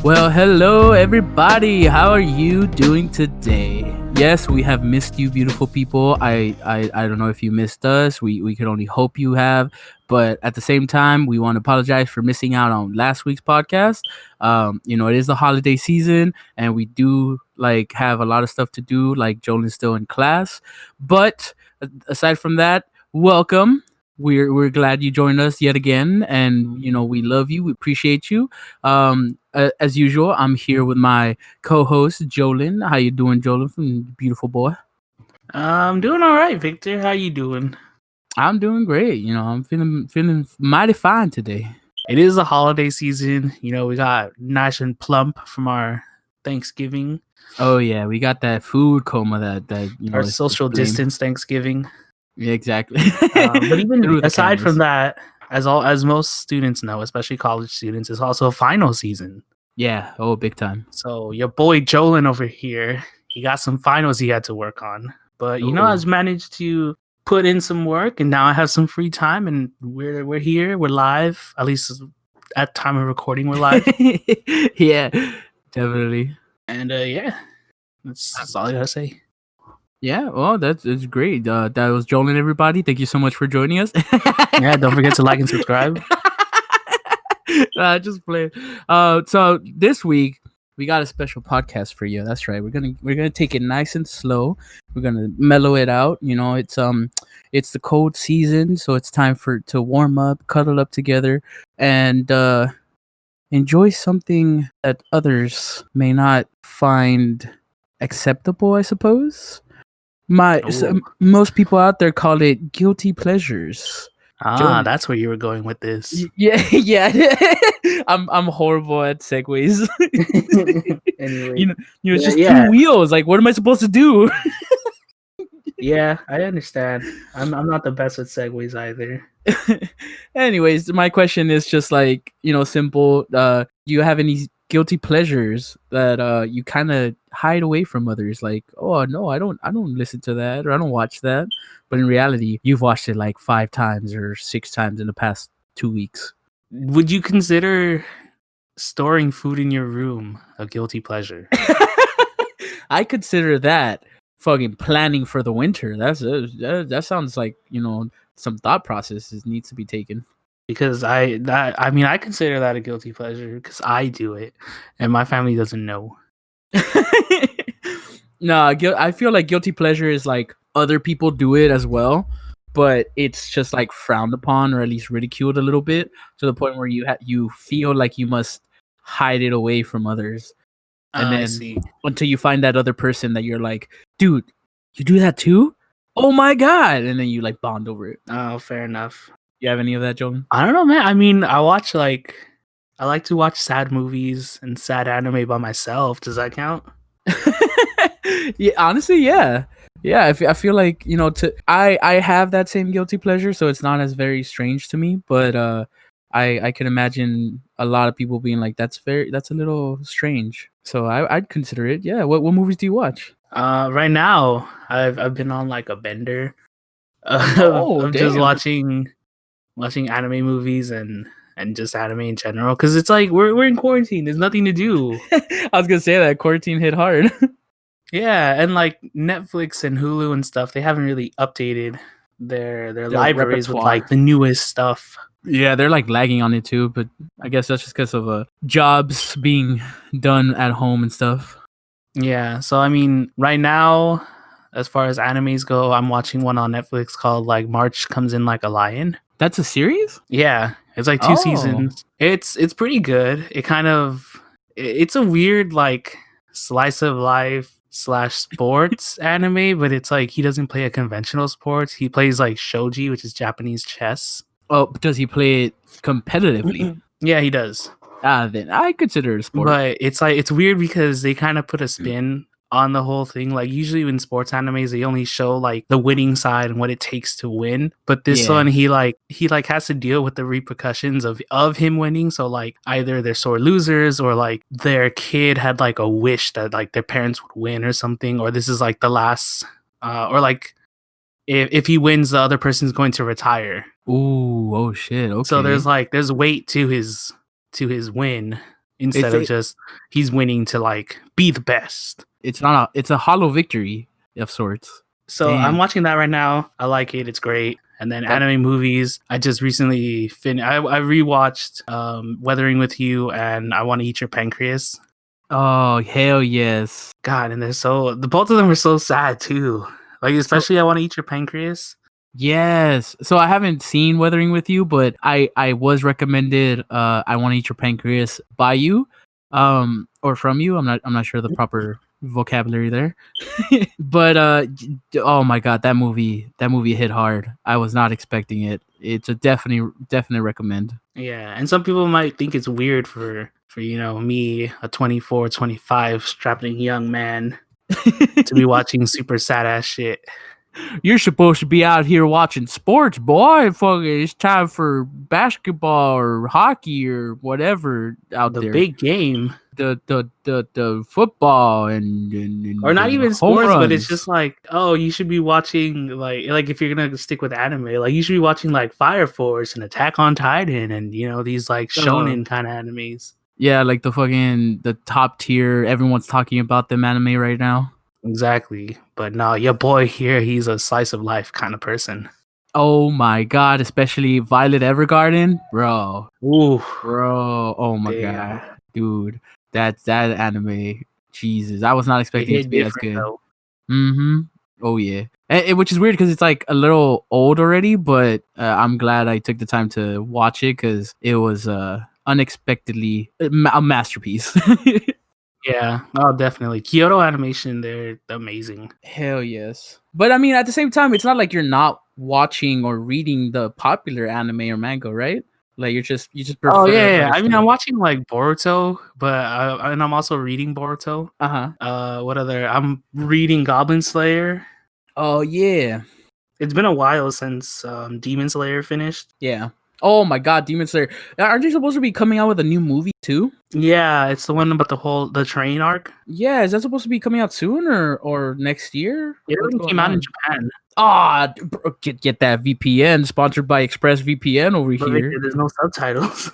Well, hello everybody. How are you doing today? Yes, we have missed you, beautiful people. I don't know if you missed us. We can only hope you have. But at the same time, we want to apologize for missing out on last week's podcast. It is the holiday season, and we do have a lot of stuff to do. Like Jolin's still in class, but aside from that, welcome. We're glad you joined us yet again, and we love you. We appreciate you. As usual, I'm here with my co-host Jolin. How you doing, Jolin? From Beautiful Boy. I'm doing all right, Victor. How you doing? I'm doing great. I'm feeling mighty fine today. It is the holiday season. We got nice and plump from our Thanksgiving. Oh yeah, we got that food coma that our social distance Thanksgiving. Yeah, exactly. But even aside from that, as most students know, especially college students, it's also final season. Yeah, big time. So your boy Jolin over here, he got some finals he had to work on, but I've managed to put in some work, and now I have some free time, and we're here, we're live. At least at time of recording, we're live. Yeah, definitely. And that's all I gotta say. Yeah, well, that's great. That was Jolin, everybody. Thank you so much for joining us. Yeah, don't forget to like and subscribe. Just play. So this week we got a special podcast for you. That's right. We're gonna take it nice and slow. We're gonna mellow it out. It's the cold season, so it's time to warm up, cuddle up together, and enjoy something that others may not find acceptable, I suppose. Most people out there call it guilty pleasures. That's where you were going with this. Yeah. I'm horrible at segues. Anyway, it's just two wheels. Like, what am I supposed to do? Yeah, I understand. I'm not the best with segues either. Anyways, my question is just simple. Do you have any guilty pleasures that you kind of hide away from others? Like, oh no, I don't listen to that, or I don't watch that. But in reality, you've watched it like 5 times or 6 times in the past 2 weeks. Would you consider storing food in your room a guilty pleasure? I consider that fucking planning for the winter. That sounds like some thought processes needs to be taken. Because I consider that a guilty pleasure because I do it, and my family doesn't know. No, I feel like guilty pleasure is like other people do it as well, but it's just like frowned upon or at least ridiculed a little bit to the point where you feel like you must hide it away from others. And then until you find that other person that you're like, dude, you do that too? Oh my god! And then you like bond over it. Oh, fair enough. You have any of that, Joan? I don't know, man. I mean, I like to watch sad movies and sad anime by myself. Does that count? Yeah, honestly, yeah. I feel like I have that same guilty pleasure, so it's not as very strange to me. But I can imagine a lot of people being like, that's a little strange. So I'd consider it. Yeah. What movies do you watch? Right now I've been on like a bender. I'm just watching anime movies and just anime in general, because it's like we're in quarantine. There's nothing to do. I was gonna say that quarantine hit hard. Yeah, and like Netflix and Hulu and stuff, they haven't really updated their libraries with like the newest stuff. Yeah, they're like lagging on it too, but I guess that's just because of jobs being done at home and stuff. Yeah, so I mean, right now, as far as animes go, I'm watching one on Netflix called like March Comes In Like a Lion. That's a series? Yeah, it's like 2 seasons. It's pretty good. It's a weird like slice of life / sports anime, but it's like he doesn't play a conventional sport. He plays like shogi, which is Japanese chess. Oh, does he play it competitively? Yeah, he does. Then I consider it a sport. But it's weird because they kind of put a spin on the whole thing. Like usually in sports animes, they only show like the winning side and what it takes to win. But this one, he has to deal with the repercussions of him winning. So like either they're sore losers, or like their kid had like a wish that like their parents would win or something, or this is like the last, or like if he wins, the other person's going to retire. Ooh, oh shit. Okay. So there's weight to his win. instead of just he's winning to like be the best. It's a hollow victory of sorts. So Damn. I'm watching that right now. I like it. It's great. And then anime movies, I just recently I rewatched Weathering with You and I Want to Eat Your Pancreas. Oh, hell yes. God, and the both of them are so sad too. Like especially I Want to Eat Your Pancreas. Yes. So I haven't seen Weathering with You, but I was recommended I Want to Eat Your Pancreas by you or from you. I'm not sure the proper vocabulary there. But oh my god, that movie hit hard. I was not expecting it. It's a definite recommend. Yeah, and some people might think it's weird for me, a 24, 25 strapping young man to be watching super sad ass shit. You're supposed to be out here watching sports, boy. Fucking, it's time for basketball or hockey or whatever out the there. The big game. The football and or not even sports, but it's just like, oh, you should be watching like if you're gonna stick with anime, like you should be watching like Fire Force and Attack on Titan and these like shonen kind of animes. Yeah, like the top tier. Everyone's talking about them anime right now. Exactly. But no, your boy here, he's a slice of life kind of person. Oh my god, especially Violet Evergarden, bro. Ooh, bro. Oh my god, dude. That anime, Jesus, I was not expecting it to be as good. Though. Oh yeah, which is weird because it's like a little old already, but I'm glad I took the time to watch it because it was unexpectedly a masterpiece. Yeah, oh definitely. Kyoto Animation, they're amazing. Hell yes. But I mean, at the same time, it's not like you're not watching or reading the popular anime or manga, right? Like you just prefer. Oh yeah. I mean, I'm watching like Boruto, but and I'm also reading Boruto. What other? I'm reading Goblin Slayer. Oh yeah. It's been a while since Demon Slayer finished. Yeah. Oh my god, Demon Slayer. Aren't they supposed to be coming out with a new movie too? Yeah, it's the one about the train arc. Yeah, is that supposed to be coming out soon or next year? It already came out in Japan. Ah, get that VPN sponsored by ExpressVPN over here. There's no subtitles.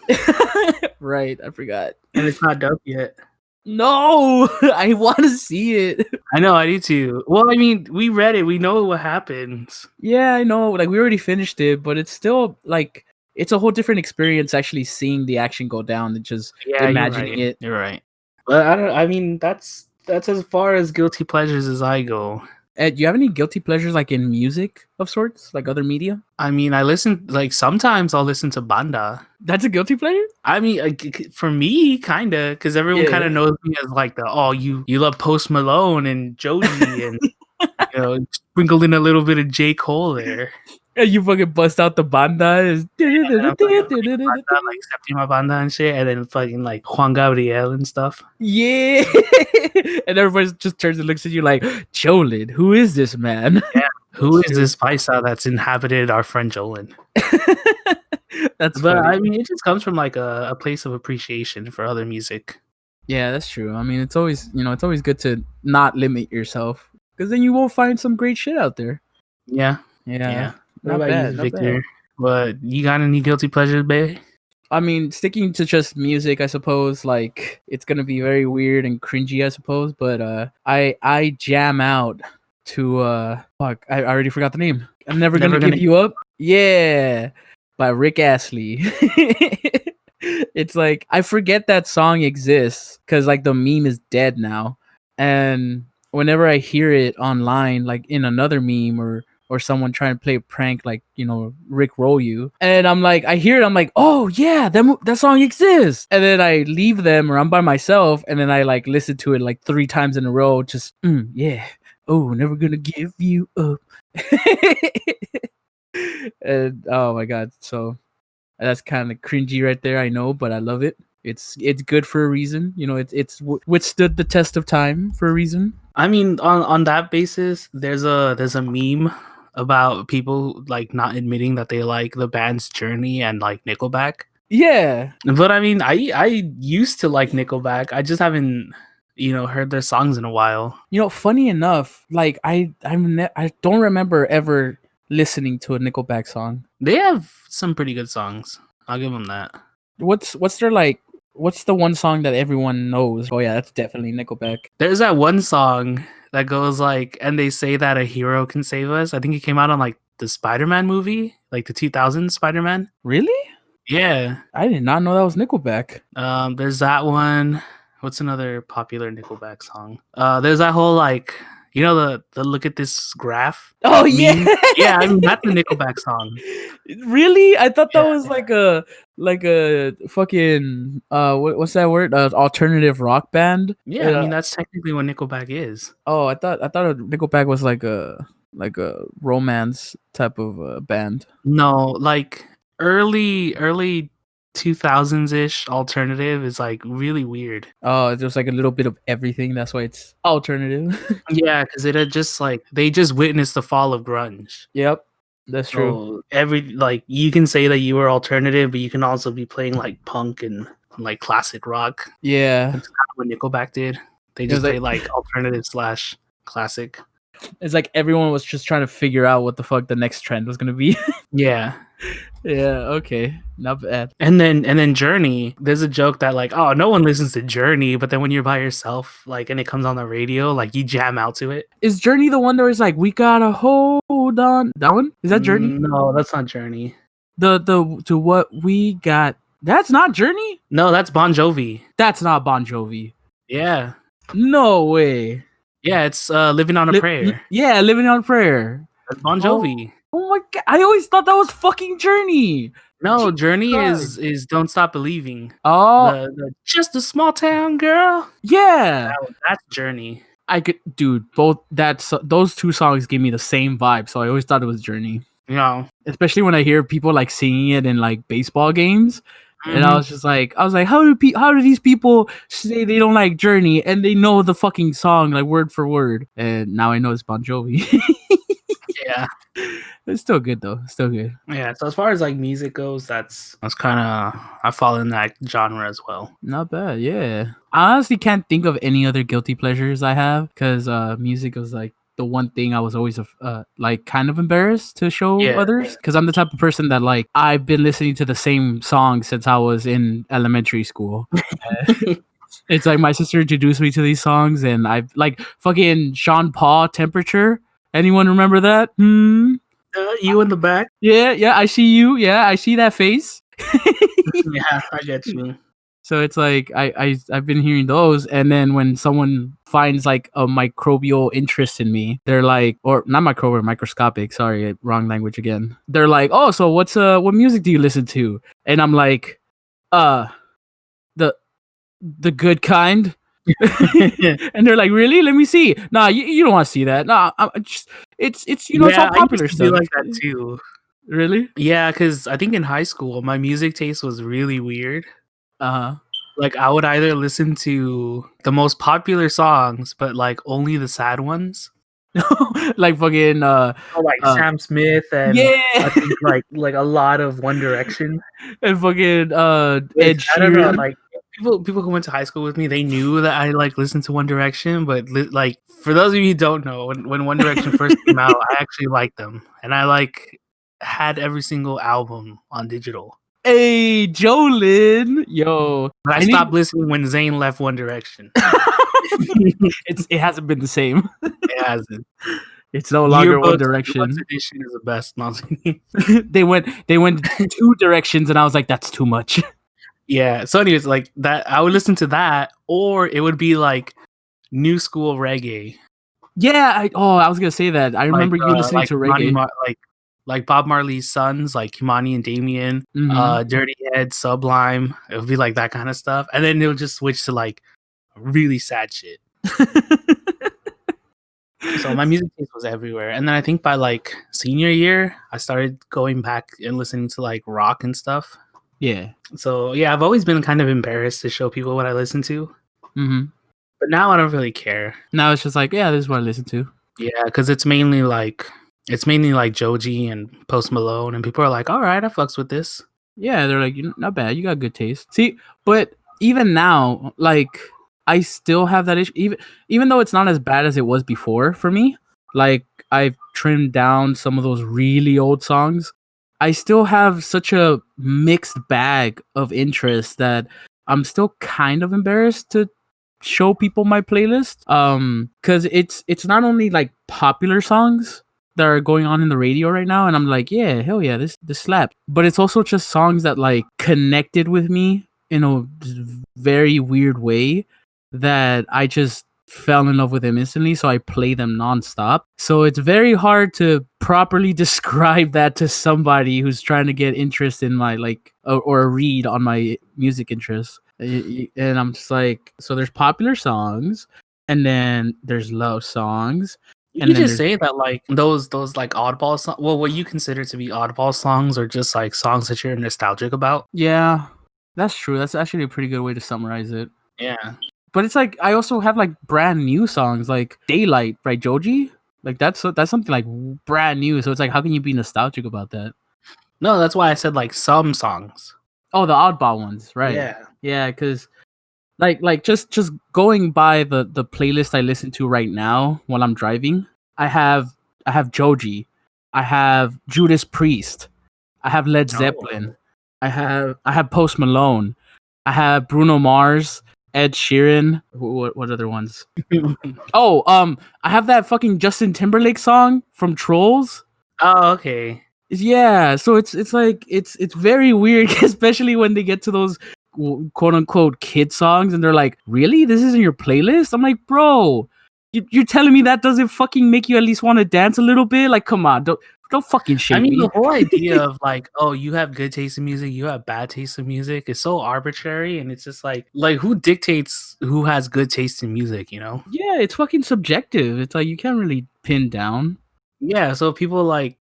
Right, I forgot. And it's not dubbed yet. No, I want to see it. I know, I need to. Well, I mean, we read it. We know what happens. Yeah, I know. Like we already finished it, but it's still like it's a whole different experience actually seeing the action go down and just imagining it. You're right. But I mean, that's as far as guilty pleasures as I go. Do you have any guilty pleasures like in music of sorts, like other media? I mean, I listen sometimes I'll listen to banda. That's a guilty pleasure? I mean, for me, kind of, because everyone kind of knows me as like you love Post Malone and Joji and sprinkled in a little bit of J. Cole there. And you fucking bust out the banda. Like Septima Banda and shit, and then fucking like Juan Gabriel and stuff. Yeah. And everybody just turns and looks at you like, Jolin, who is this man? Yeah. Who is this paisa that's inhabited our friend Jolin? But funny. I mean, it just comes from like a place of appreciation for other music. Yeah, that's true. I mean, it's always good to not limit yourself because then you will find some great shit out there. Yeah. Not bad, Victor. But you got any guilty pleasures, babe? I mean, sticking to just music, I suppose, like it's gonna be very weird and cringy, I suppose. But I jam out to fuck, I already forgot the name. I'm never gonna give you up. Yeah, by Rick Astley. It's like I forget that song exists because like the meme is dead now, and whenever I hear it online, like in another meme or someone trying to play a prank, like, Rick roll you. And I'm like, I hear it. I'm like, oh yeah, that song exists. And then I leave them or I'm by myself. And then I like listen to it like 3 times in a row. Just, yeah. Oh, never gonna give you up. And oh my God. So that's kind of cringy right there. I know, but I love it. It's good for a reason. It's withstood the test of time for a reason. I mean, on that basis, there's a meme about people like not admitting that they like the band's Journey and like Nickelback. Yeah. But I mean, I used to like Nickelback. I just haven't, heard their songs in a while. Funny enough, like I don't remember ever listening to a Nickelback song. They have some pretty good songs. I'll give them that. What's their like What's the one song that everyone knows? Oh yeah, that's definitely Nickelback. There's that one song that goes like, and they say that a hero can save us. I think it came out on like the Spider-Man movie, like the 2000 Spider-Man. Really? Yeah. I did not know that was Nickelback. There's that one. What's another popular Nickelback song? There's that whole like, you know, the look at this graph. Oh yeah, meme? Yeah. I mean, that's a Nickelback song. Really? I thought that Yeah. was like a fucking what's that word? Alternative rock band. Yeah, I mean that's technically what Nickelback is. Oh, I thought Nickelback was like a romance type of band. No, like early 2000s ish alternative is like really weird. Oh, there's like a little bit of everything. That's why it's alternative. Yeah, because it had just like they just witnessed the fall of grunge. Yep, that's true. So every like you can say that you were alternative, but you can also be playing like punk and like classic rock. Yeah, That's kind of what Nickelback did. They just played like alternative / classic. It's like everyone was just trying to figure out what the fuck the next trend was gonna be. Yeah. Yeah, okay. Not bad. And then Journey, there's a joke that like, oh, no one listens to Journey, but then when you're by yourself, like, and it comes on the radio, like you jam out to it. Is Journey the one that was like, we gotta hold on? That one? Is that Journey? No, that's not Journey. The to what we got. That's not Journey? No, that's Bon Jovi. That's not Bon Jovi. Yeah. No way. Yeah, it's Living on a Prayer. Yeah, Living on a Prayer. That's Bon Jovi. Oh my god! I always thought that was fucking Journey. No, Journey is Don't Stop Believing. Oh, the Just a Small Town Girl. Yeah, that's Journey. I could, dude. Those two songs gave me the same vibe, so I always thought it was Journey. No, especially when I hear people like singing it in like baseball games. And I was like, how do these people say they don't like Journey and they know the fucking song like word for word? And now I know it's Bon Jovi. Yeah, it's still good though. Still good. Yeah. So as far as like music goes, that's kind of I fall in that genre as well. Not bad. Yeah. I honestly can't think of any other guilty pleasures I have because music was like the one thing I was always like kind of embarrassed to show others because I'm the type of person that like I've been listening to the same song since I was in elementary school. It's like my sister introduced me to these songs and I like fucking Sean Paul Temperature. Anyone remember that? You in the back? Yeah, I see you. Yeah, I see that face. Yeah, I get you. So it's like I've been hearing those, and then when someone finds like a microbial interest in me, they're like, or not microbial, microscopic. Sorry, wrong language again. They're like, oh, so what music do you listen to? And I'm like, the good kind. And they're like, really? Let me see. Nah, you don't want to see that. Nah, it's it's all popular stuff. Like that too. Really? Yeah, because I think in high school my music taste was really weird. Like I would either listen to the most popular songs, but like only the sad ones. Like fucking Sam Smith and I think like a lot of One Direction and fucking Ed Sheeran. I don't know, like people who went to high school with me, they knew that I like listened to One Direction, but like for those of you who don't know, when One Direction first came out, I actually liked them, and I like had every single album on digital. Hey, Jolin, yo! But I stopped listening when Zayn left One Direction. It hasn't been the same. It hasn't. It's no longer One Direction. Edition is the best. They went two directions, and I was like, that's too much. Yeah. So, anyways, like that, I would listen to that, or it would be like new school reggae. Yeah. I was gonna say that. I remember you listening to reggae, like Bob Marley's Sons, like Kimani and Damien, Dirty Head, Sublime. It would be like that kind of stuff, and then it would just switch to like really sad shit. So my music taste was everywhere, and then I think by like senior year, I started going back and listening to like rock and stuff. Yeah. So yeah, I've always been kind of embarrassed to show people what I listen to. But now I don't really care. Now it's just like, yeah, this is what I listen to. Yeah, because it's mainly like Joji and Post Malone, and people are like, all right, I fucks with this. Yeah, they're like, not bad, you got good taste. See, but even now, like, I still have that issue, even though it's not as bad as it was before for me. Like, I've trimmed down some of those really old songs. I still have such a mixed bag of interests that I'm still kind of embarrassed to show people my playlist. Because it's not only like popular songs that are going on in the radio right now, and I'm like, yeah, hell yeah, this slap. But it's also just songs that like connected with me in a very weird way that I just fell in love with them instantly, so I play them nonstop. So it's very hard to properly describe that to somebody who's trying to get interest in my like or a read on my music interests. And I'm just like, so there's popular songs, and then there's love songs, You and could then just there's say that like those like oddball songs. Well, what you consider to be oddball songs are just like songs that you're nostalgic about. yeah, that's true. That's actually a pretty good way to summarize it. Yeah. But it's like I also have like brand new songs like Daylight by Joji. Like that's something like brand new. So it's like, how can you be nostalgic about that? No, that's why I said like some songs. Oh, the oddball ones, right? Yeah, because like just going by the playlist I listen to right now while I'm driving, I have Joji, I have Judas Priest, I have Led Zeppelin, I have Post Malone, I have Bruno Mars, Ed Sheeran. What other ones? Oh, I have that fucking Justin Timberlake song from Trolls. Oh, okay. Yeah, so it's like it's very weird, especially when they get to those quote unquote kid songs, and they're like, "Really? This isn't your playlist?" I'm like, "Bro, you're telling me that doesn't fucking make you at least want to dance a little bit? Like, come on, don't fucking shame I mean, me." the whole idea of like, oh, you have good taste in music, you have bad taste in music is so arbitrary, and it's just like who dictates who has good taste in music, you know? Yeah, it's fucking subjective. It's like you can't really pin down. Yeah, so people like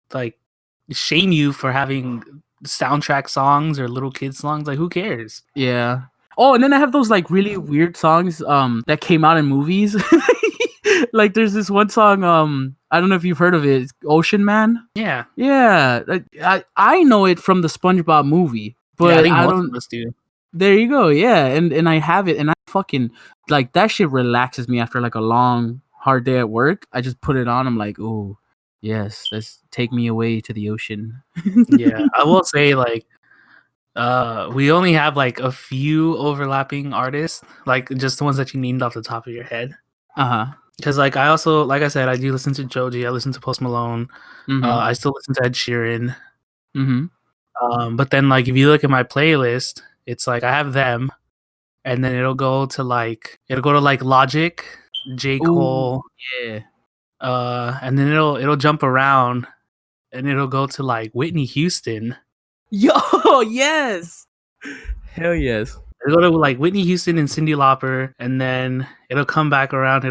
shame you for having soundtrack songs or little kids songs. Like, who cares? Yeah. Oh, and then I have those like really weird songs that came out in movies. Like there's this one song I don't know if you've heard of it. It's Ocean Man. Yeah. Yeah. I know it from the SpongeBob movie, but Yeah, I think I most don't. of us do. There you go. Yeah, and I have it, and I fucking like that shit relaxes me after like a long hard day at work. I just put it on. I'm like, oh yes, let's take me away to the ocean. Yeah, I will say like we only have like a few overlapping artists, like just the ones that you named off the top of your head. Uh-huh. Because like I also, like I said, I do listen to Joji. I listen to Post Malone. I still listen to Ed Sheeran. But then like if you look at my playlist, it's like I have them, and then it'll go to like Logic, J. Cole, yeah. and then it'll jump around, and it'll go to like Whitney Houston. Yo, yes. Hell yes. It'll go to like Whitney Houston and Cyndi Lauper, and then it'll come back around.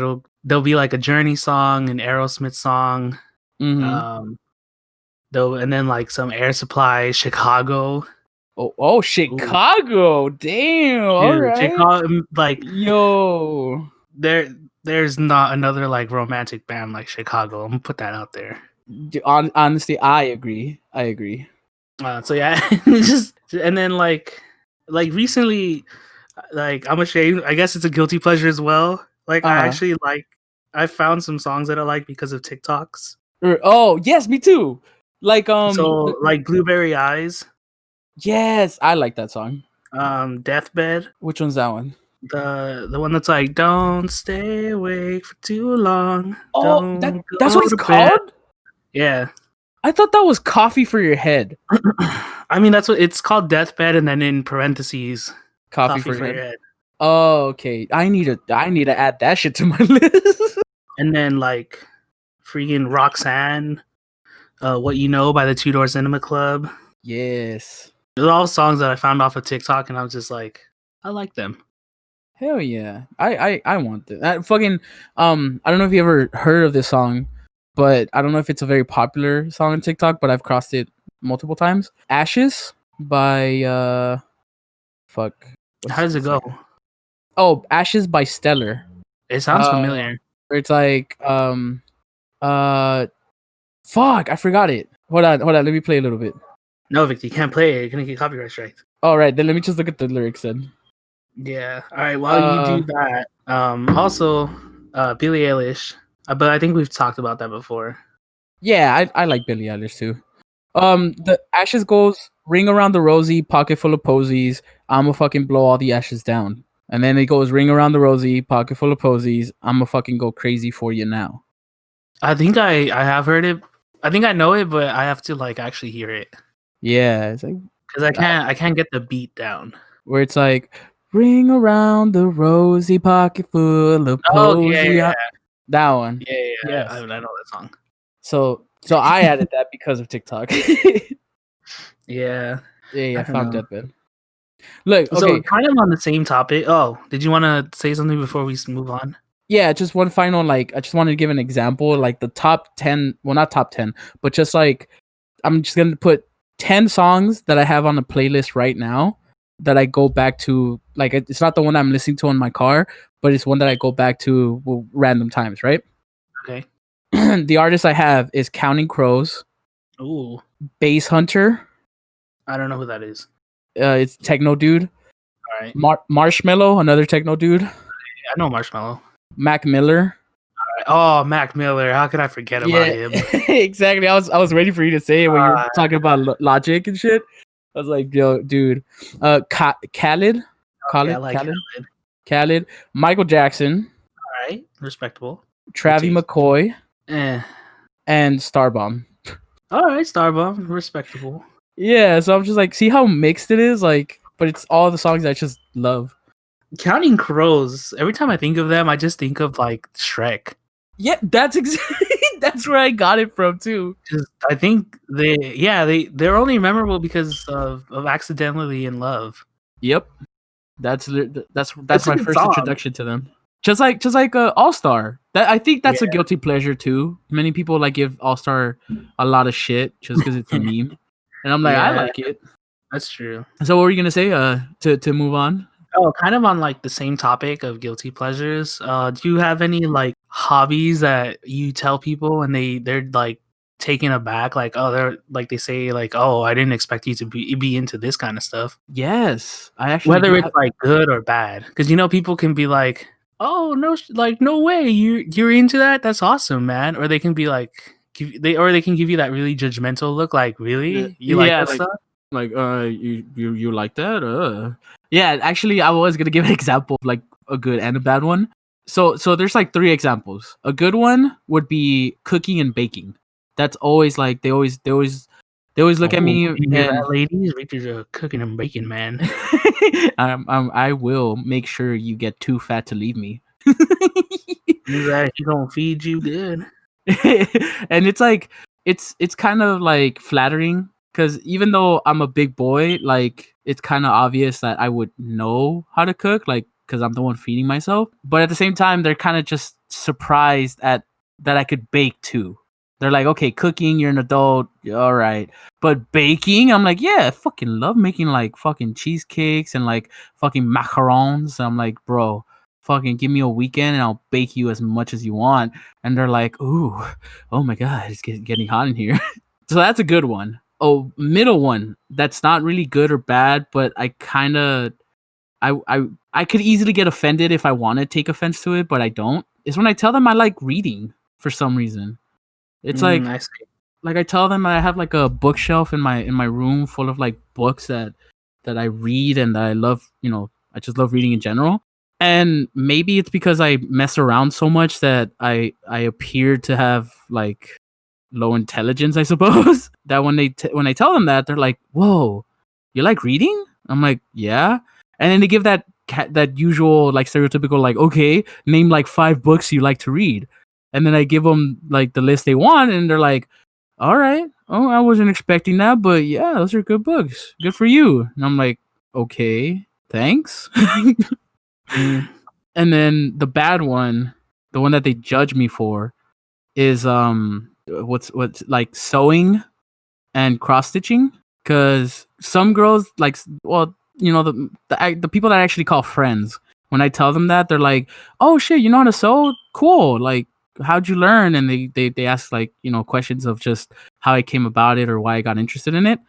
There'll be like a Journey song, an Aerosmith song, though, and then like some Air Supply, Chicago. Oh, Chicago. Ooh. Damn. All right. Chicago, like yo. There's not another like romantic band like Chicago. I'm gonna put that out there. Honestly, I agree. So yeah, and then like recently, like I'm ashamed. I guess it's a guilty pleasure as well. Like I actually I found some songs that I like because of TikToks. Oh yes, me too. Like like Blueberry Eyes. Yes, I like that song. Deathbed. Which one's that one? The one that's like, don't stay awake for too long. Oh, that's what it's called? Yeah. I thought that was Coffee for Your Head. I mean, that's what it's called, Deathbed, and then in parentheses, Coffee for Your Head. Oh, okay. I need to add that shit to my list. And then like freaking Roxanne, What You Know by the Two Door Cinema Club. Yes. They're all songs that I found off of TikTok, and I was just like, I like them. Hell yeah. I want that. Fucking I don't know if you ever heard of this song, but I don't know if it's a very popular song on TikTok, but I've crossed it multiple times. Ashes by how does it go? Oh, Ashes by Stellar. It sounds familiar. It's like fuck, I forgot it. Hold on, let me play a little bit. No, Vic, you can't play it. You're gonna get copyright strike. All right, then let me just look at the lyrics then. Yeah. All right. While you do that, also, Billie Eilish. But I think we've talked about that before. Yeah, I like Billie Eilish too. The Ashes goes ring around the rosy, pocket full of posies. I'ma fucking blow all the ashes down. And then it goes ring around the rosy, pocket full of posies. I'ma fucking go crazy for you now. I think I have heard it. I think I know it, but I have to like actually hear it. Yeah, it's like because I can't get the beat down. where it's like ring around the rosy, pocket full of Oh yeah, posy. yeah, That one. yeah. Yes. I know that song. So I added that because of TikTok. Yeah. Yeah, I don't fuck know. that, man. Look, So okay. kind of on the same topic. Oh, did you want to say something before we move on? Yeah, just one final, like, I just wanted to give an example, like the top 10, well, not top 10, but just like, I'm just going to put 10 songs that I have on a playlist right now that I go back to, like, it's not the one I'm listening to in my car, but it's one that I go back to random times, right? Okay. The artist I have is Counting Crows, Ooh, Bass Hunter, I don't know who that is. it's techno dude, All right. Marshmello, another techno dude, I know Marshmallow. Mac Miller. Oh, Mac Miller. How could I forget about Yeah, him? exactly. I was waiting for you to say it when you're talking about Logic and shit. I was like, yo, dude. Khaled, Okay, I like Khaled. Khaled, Michael Jackson, All right, respectable. Travis McCoy, Eh. and Starbomb. All right, Starbomb, respectable. Yeah, so I'm just like, see how mixed it is, like, but it's all the songs I just love. Counting Crows. Every time I think of them, I just think of like Shrek. Yeah, that's exactly that's where I got it from too. I think they're only memorable because of Accidentally in Love. Yep, that's a my good first song. introduction to them. Just like All Star. That I think that's a guilty pleasure too. Many people like give All Star a lot of shit just because it's a meme, and I'm like, I like it. That's true. So what were you gonna say? To move on. Oh, kind of on like the same topic of guilty pleasures. Do you have any like hobbies that you tell people and they're like taken aback? Like, oh, they're like they say like, oh, I didn't expect you to be into this kind of stuff. Yes, I actually Whether do it's like good or bad, because people can be like, oh no, like no way, you're into that. That's awesome, man. Or they can be like, they can give you that really judgmental look, like, really, you like that stuff? Like you like that? Yeah, actually, I was gonna give an example of like a good and a bad one. So there's like 3 examples. A good one would be cooking and baking. That's always like they always look at me You hear and that, ladies? Richard's a cooking and baking man. I will make sure you get too fat to leave me. He's like, he gonna feed you good. And it's like it's kind of like flattering because even though I'm a big boy, like it's kind of obvious that I would know how to cook, like because I'm the one feeding myself. But at the same time, they're kind of just surprised at that I could bake too. They're like, okay, cooking, you're an adult, all right. But baking, I'm like, yeah, I fucking love making like fucking cheesecakes and like fucking macarons. I'm like, bro, fucking give me a weekend and I'll bake you as much as you want. And they're like, ooh, oh my god, it's getting hot in here. So that's a good one. Oh, middle one that's not really good or bad, but I kind of I could easily get offended if I want to take offense to it, but I don't. Is when I tell them I like reading for some reason. It's like I see. like I tell them I have like a bookshelf in my room full of like books that I read and that I love, I just love reading in general. And maybe it's because I mess around so much that I appear to have like low intelligence, I suppose. That when when I tell them that, they're like, "Whoa, you like reading?" I'm like, "Yeah." And then they give that that usual like stereotypical like, "Okay, name like 5 books you like to read." And then I give them like the list they want and they're like, "All right. Oh, I wasn't expecting that, but yeah, those are good books. Good for you." And I'm like, "Okay, thanks." And then the bad one, the one that they judge me for is what's like sewing and cross stitching, because some girls like, well, the people that I actually call friends, when I tell them that, they're like, oh shit, you know how to sew, cool, like how'd you learn? And they ask like questions of just how I came about it or why I got interested in it.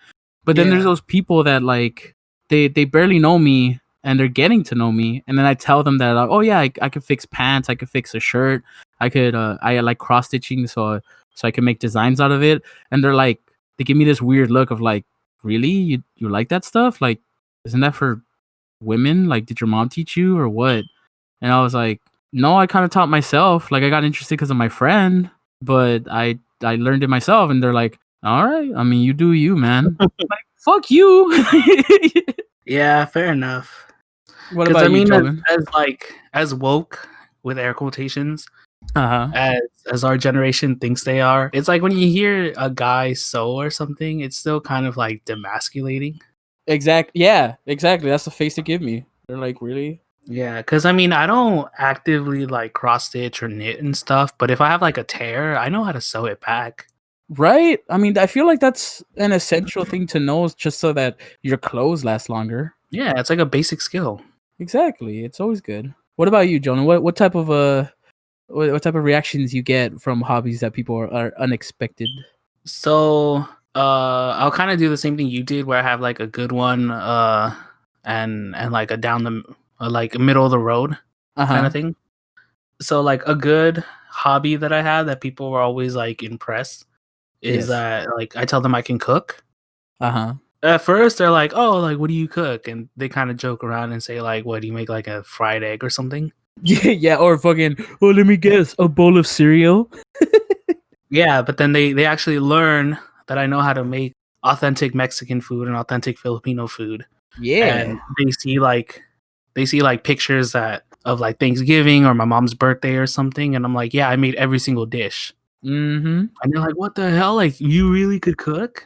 But then there's those people that like they barely know me and they're getting to know me, and then I tell them that like, oh yeah, I could fix pants, I could fix a shirt, I like cross stitching, so I can make designs out of it. And they're like, they give me this weird look of like, really? You like that stuff? Like, isn't that for women? Like, did your mom teach you or what? And I was like, no, I kind of taught myself. Like, I got interested because of my friend, but I learned it myself. And they're like, all right, I mean, you do you, man. Like, fuck you. Yeah, fair enough. What Because I about you, mean, Jolin? as woke with air quotations Uh-huh. as our generation thinks they are, it's like when you hear a guy sew or something, it's still kind of like demasculating. Yeah, exactly. That's the face they give me. They're like, really? Yeah, because I mean, I don't actively like cross stitch or knit and stuff, but if I have like a tear, I know how to sew it back. Right? I mean, I feel like that's an essential thing to know just so that your clothes last longer. Yeah, it's like a basic skill. Exactly. It's always good. What about you, Jonah? What type of what type of reactions you get from hobbies that people are unexpected? So, I'll kind of do the same thing you did, where I have like a good one, and like a down the like middle of the road kind Uh-huh. of thing. So, like a good hobby that I have that people were always like impressed is Yes. that like I tell them I can cook. Uh-huh. At first, they're like, "Oh, like what do you cook?" And they kind of joke around and say like, "What do you make like a fried egg or something?" Yeah, yeah, or fucking, oh, let me guess, a bowl of cereal. Yeah, but then they actually learn that I know how to make authentic Mexican food and authentic Filipino food. Yeah. And they see like pictures that of like Thanksgiving or my mom's birthday or something, and I'm like, yeah, I made every single dish. Mm-hmm. And they're like, what the hell? Like, you really could cook?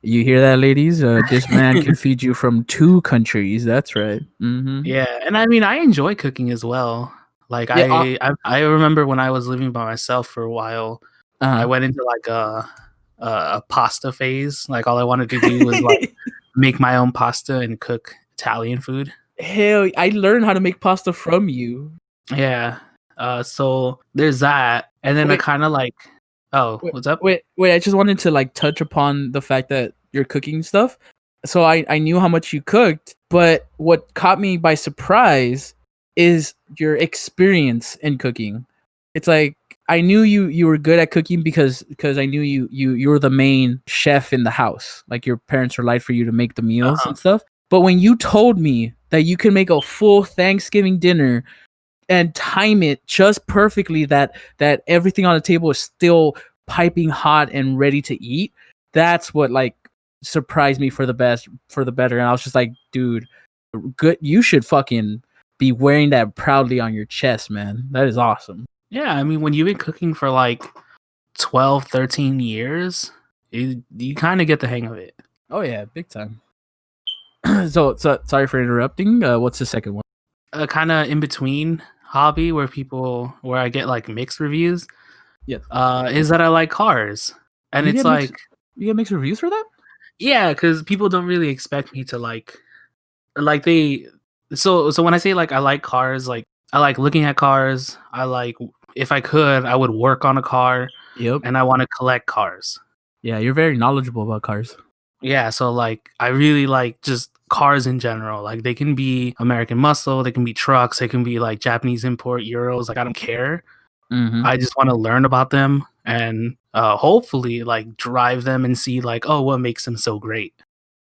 You hear that, ladies? This man can feed you from 2 countries. That's right. Mm-hmm. Yeah, and I mean, I enjoy cooking as well. Like, Yeah. I remember when I was living by myself for a while, I Uh-huh. went into like a pasta phase. Like, all I wanted to do was like make my own pasta and cook Italian food. Hell, I learned how to make pasta from you. Yeah. So there's that, and then I Wait, kind of like, oh, wait, what's up? wait. I just wanted to like touch upon the fact that you're cooking stuff. So I knew how much you cooked, but what caught me by surprise is your experience in cooking. It's like I knew you were good at cooking because I knew you were the main chef in the house. Like your parents relied for you to make the meals Uh-huh. and stuff. But when you told me that you can make a full Thanksgiving dinner and time it just perfectly that everything on the table is still piping hot and ready to eat, that's what like surprised me for the better. And I was just like, dude, good, you should fucking be wearing that proudly on your chest, man. That is awesome. Yeah, I mean, when you've been cooking for like 12, 13 years, you kind of get the hang of it. Oh yeah, big time. So sorry for interrupting. What's the second one? A kind of in between hobby where I get like mixed reviews, Yes. is that I like cars. And You it's get mixed like, you get mixed reviews for that? yeah, because people don't really expect me to like they so when I say like I like cars, like I like looking at cars. I like, if I could, I would work on a car, Yep. and I want to collect cars. Yeah, you're very knowledgeable about cars. Yeah, so like I really like just cars in general. Like they can be American muscle, they can be trucks, they can be like Japanese import Euros. Like I don't care. Mm-hmm. I just want to learn about them and hopefully like drive them and see like, oh, what makes them so great.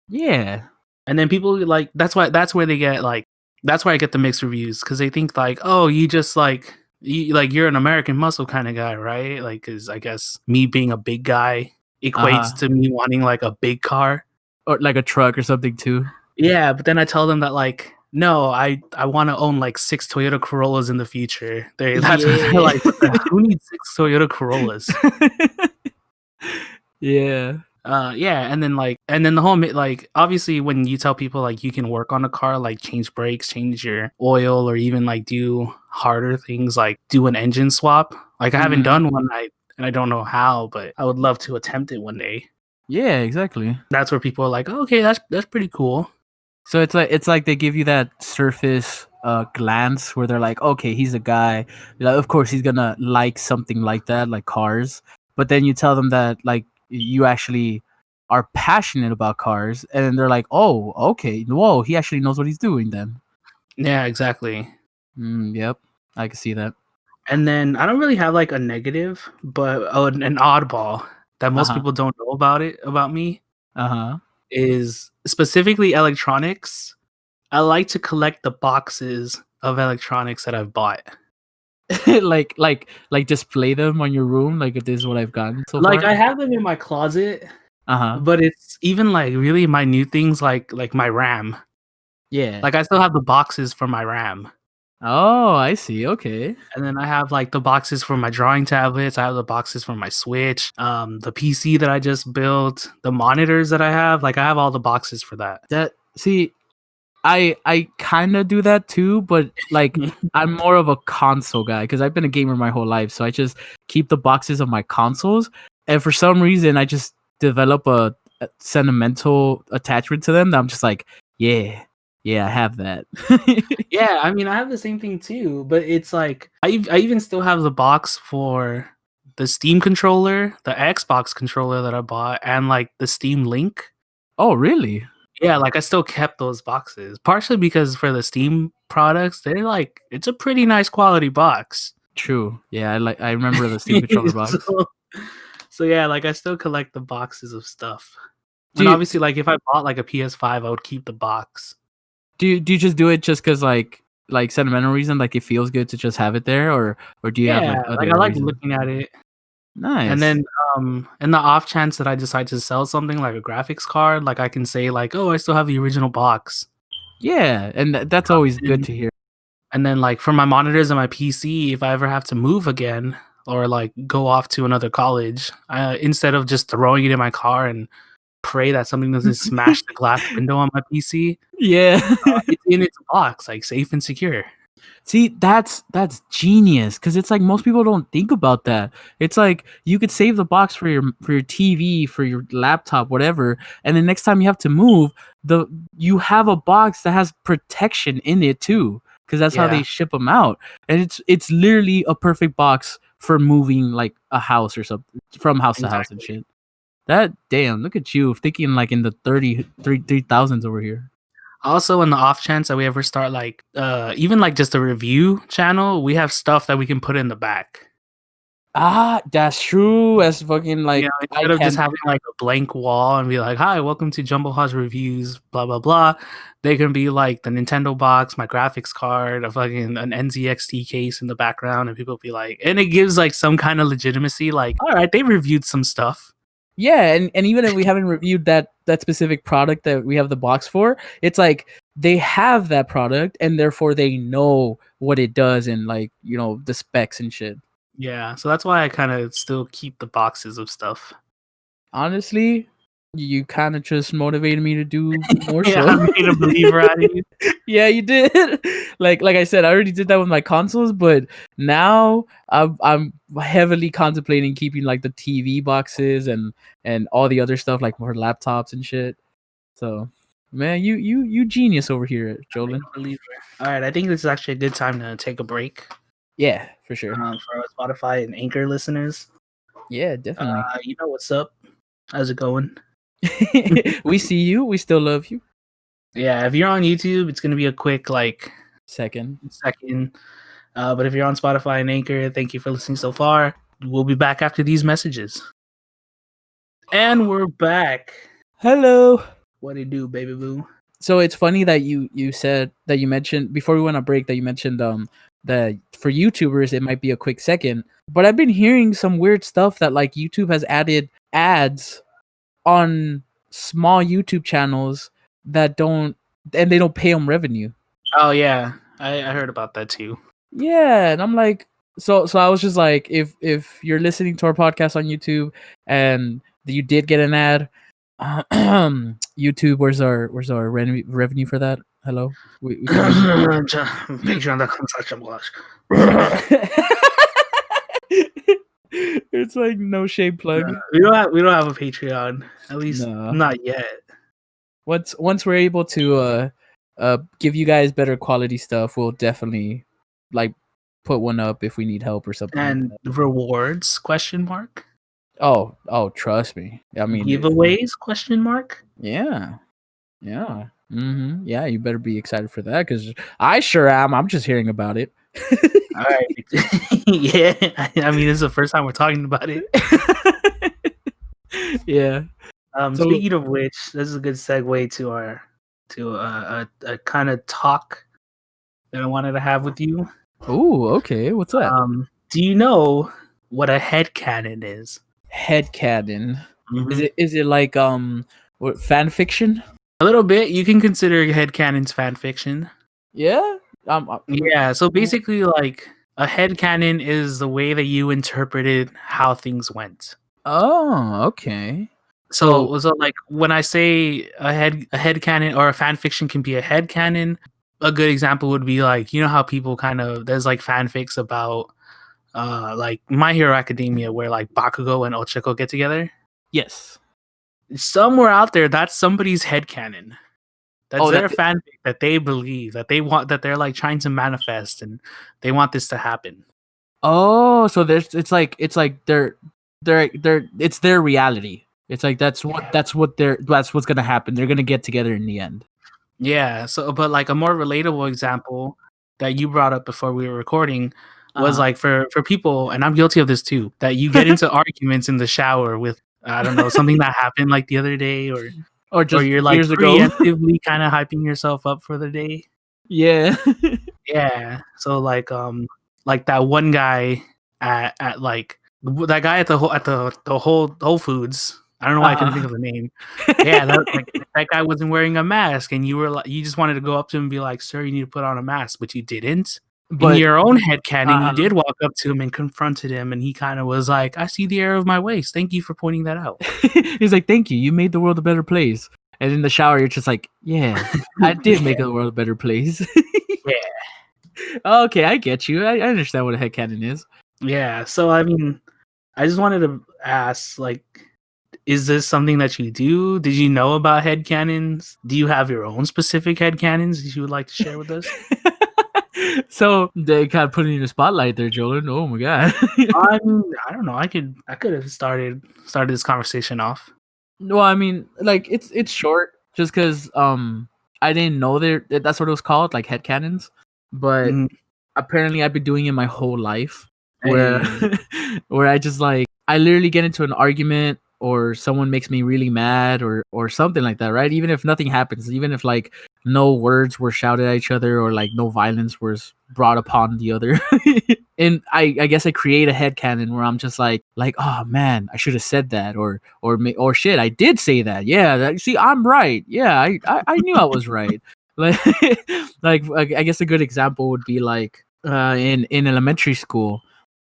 Yeah. And then people like, that's where they get like, that's why I get the mixed reviews, because they think like, oh, you just like you're an American muscle kind of guy, right? Like, because I guess me being a big guy equates Uh-huh. to me wanting like a big car. Or like a truck or something too. Yeah, but then I tell them that like, no, I want to own like 6 Toyota Corollas in the future. That's what they're Yeah. like. What the, who needs 6 Toyota Corollas? Yeah. Yeah, and then the whole like, obviously when you tell people like you can work on a car, like change brakes, change your oil, or even like do harder things like do an engine swap. Like I haven't Mhm. done one, and I don't know how, but I would love to attempt it one day. Yeah, exactly. That's where people are like, oh, okay, that's pretty cool. So it's like they give you that surface glance where they're like, okay, he's a guy. Like, of course, he's gonna like something like that, like cars. But then you tell them that like you actually are passionate about cars, and then they're like, oh, okay, whoa, he actually knows what he's doing then. Yeah, exactly. Yep, I can see that. And then I don't really have like a negative, but an oddball that Uh most huh. people don't know about me Uh huh. is specifically electronics. I like to collect the boxes of electronics that I've bought. like display them on your room. Like this is what I've gotten so Like far. I have them in my closet, Uh-huh. but it's even like really minute things like my RAM. Yeah. Like I still have the boxes for my RAM. Oh, I see. Okay. And then I have like the boxes for my drawing tablets. I have the boxes for my Switch, the PC that I just built, the monitors that I have. Like I have all the boxes for that. That see, I kind of do that too, but like I'm more of a console guy because I've been a gamer my whole life. So I just keep the boxes of my consoles, and for some reason I just develop a sentimental attachment to them. That I'm just like, yeah, I have that. Yeah, I mean, I have the same thing too, but it's like I even still have the box for the Steam controller, the Xbox controller that I bought, and like the Steam Link. Oh, really? Yeah, like I still kept those boxes, partially because for the Steam products, they're like it's a pretty nice quality box. True. Yeah, I remember the Steam controller box. so, so yeah, like I still collect the boxes of stuff. Do And you obviously, like if I bought like a PS5, I would keep the box. do you just do it just because like sentimental reason, like it feels good to just have it there, or do you have Yeah, like like I other like reasons? looking at it. And Nice. then, in the off chance that I decide to sell something like a graphics card, like I can say like, "Oh, I still have the original box." Yeah, and that's always good And to hear. and then like for my monitors and my PC, if I ever have to move again or like go off to another college, instead of just throwing it in my car and pray that something doesn't smash the glass window on my PC, Yeah. it's in its box, like safe and secure. See, that's genius because it's like most people don't think about that. It's like you could save the box for your TV, for your laptop, whatever, and the next time you have to move, you have a box that has protection in it too, because that's how they Yeah, ship them out, and it's literally a perfect box for moving like a house or something from house to house and exactly. shit. That damn, look at you thinking like in the 30,000s over here. Also, in the off chance that we ever start like even like just a review channel, we have stuff that we can put in the back. Ah, that's true. As fucking You know, like I instead of just can. having like a blank wall and be like, "Hi, welcome to Jumblhoj reviews," blah blah blah. They can be like the Nintendo box, my graphics card, a fucking an NZXT case in the background, and people be like, and it gives like some kind of legitimacy. Like, all right, they reviewed some stuff. Yeah, and even if we haven't reviewed that specific product that we have the box for, it's like they have that product and therefore they know what it does and like, the specs and shit. Yeah, so that's why I kind of still keep the boxes of stuff. Honestly, you kind of just motivated me to do more Yeah, so. I made a believer out of you. Yeah, you did. Like I said, I already did that with my consoles, but now I'm heavily contemplating keeping like the TV boxes and all the other stuff like more laptops and shit. So, man, you genius over here, Make Jolin. a believer. All right, I think this is actually a good time to take a break. Yeah, for sure. For our Spotify and Anchor listeners. Yeah, definitely. You know what's up? How's it going? We see you. We still love you. Yeah, if you're on YouTube, it's gonna be a quick like Second. second. But if you're on Spotify and Anchor, thank you for listening so far. We'll be back after these messages. And we're back. Hello. What it do, baby boo? So it's funny that you said that you mentioned before we went on break that you mentioned that for YouTubers it might be a quick second. But I've been hearing some weird stuff that like YouTube has added ads on small YouTube channels that don't and they don't pay them revenue. Oh yeah, I heard about that too. Yeah, and I'm like, so I was just like, if you're listening to our podcast on YouTube and you did get an ad, YouTube, where's our revenue for that? Hello, we can use Patreon.com/Jumblhoj. It's like no shade plug. We don't have a Patreon, at least No. not yet. Once we're able to give you guys better quality stuff, we'll definitely like put one up if we need help or something like And that. rewards? Question mark. Oh, trust me. I mean, Giveaways? Question mark. yeah. Yeah. Yeah, you better be excited for that because I sure am. I'm just hearing about it. All right. Yeah, I mean, this is the first time we're talking about it. Yeah. So Speaking of which, this is a good segue to our a kind of talk that I wanted to have with you. ooh, okay. What's that? Do you know what a headcanon is? Headcanon. Mm-hmm. Is it like what, fan fiction? A little bit. You can consider headcanons fan fiction. Yeah. Yeah. So basically, like a headcanon is the way that you interpreted how things went. Oh, okay. So like when I say a headcanon or a fan fiction can be a headcanon, a good example would be like, you know how people kind of there's like fanfics about like My Hero Academia where like Bakugo and Ochako get together. Yes. Somewhere out there, that's somebody's headcanon. That's Oh, their fanfic that they believe that they want that they're like trying to manifest and they want this to happen. oh, so there's it's like they're it's their reality. It's like that's what's gonna happen. They're gonna get together in the end. Yeah. So, but like a more relatable example that you brought up before we were recording was Uh-huh. like for people, and I'm guilty of this too, that you get into arguments in the shower with I don't know something that happened like the other day, Or or just you're like years ago. preemptively kind of hyping yourself up for the day. Yeah. Yeah. So like that one guy at like that guy at the Whole Foods. I don't know why I couldn't think Uh-huh. of the name. Yeah, that like that guy wasn't wearing a mask, and you were like, you just wanted to go up to him and be like, "Sir, you need to put on a mask," but you didn't. In But your own headcanon, you uh-huh. did walk up to him and confronted him, and he kind of was like, "I see the error of my ways. Thank you for pointing that out." He's like, "Thank you. You made the world a better place." And in the shower, you're just like, "Yeah, I did make the world a better place." Yeah, Okay, I get you. I understand what a headcanon is. yeah. So I mean, I just wanted to ask, like, is this something that you do? Did you know about headcanons? Do you have your own specific headcanons that you would like to share with us? So they kind of put you in the spotlight there, Jolan. Oh my god. I don't know. I could have started this conversation off. Well, I mean, like it's short, just because I didn't know that's what it was called, like headcanons. But Mhm. apparently, I've been doing it my whole life, where Hey, where I just like I literally get into an argument or someone makes me really mad or something like that, right? Even if nothing happens, even if like no words were shouted at each other or like no violence was brought upon the other. And I guess I create a headcanon where I'm just like, oh man, I should have said that, or shit, I did say that. Yeah, see, I'm right. Yeah, I knew I was right. Like, like I guess a good example would be like in elementary school,